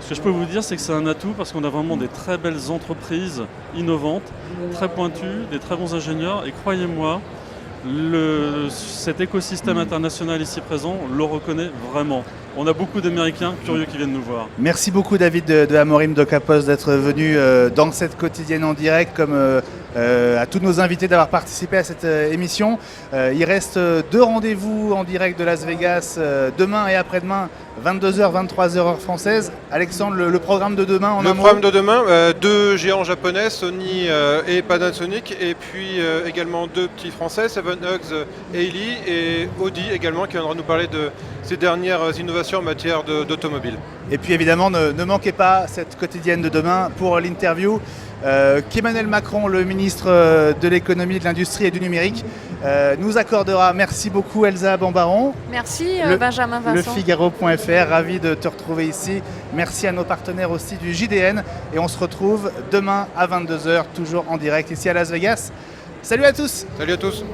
Ce que je peux vous dire, c'est que c'est un atout parce qu'on a vraiment des très belles entreprises innovantes, très pointues, des très bons ingénieurs. Et croyez-moi, cet écosystème international ici présent le reconnaît vraiment. On a beaucoup d'Américains curieux qui viennent nous voir.
Merci beaucoup David de Amorim de Capos d'être venu dans cette quotidienne en direct, comme à tous nos invités d'avoir participé à cette émission. Il reste 2 rendez-vous en direct de Las Vegas demain et après-demain, 22h, 23h heure française. Alexandre, le programme de demain en un mot.
Le programme de demain, 2 géants japonais, Sony et Panasonic, et puis également 2 petits français, Seven Hugs et Illy, et Audi également, qui viendra nous parler de ces dernières innovations d'innovation en matière d'automobile.
Et puis évidemment, ne manquez pas cette quotidienne de demain pour l'interview qu'Emmanuel Macron, le ministre de l'économie, de l'industrie et du numérique, nous accordera. Merci beaucoup Elsa Bambaron.
Merci Benjamin Vincent.
Lefigaro.fr, ravi de te retrouver ici. Merci à nos partenaires aussi du JDN. Et on se retrouve demain à 22h, toujours en direct ici à Las Vegas. Salut à tous.
Salut à tous.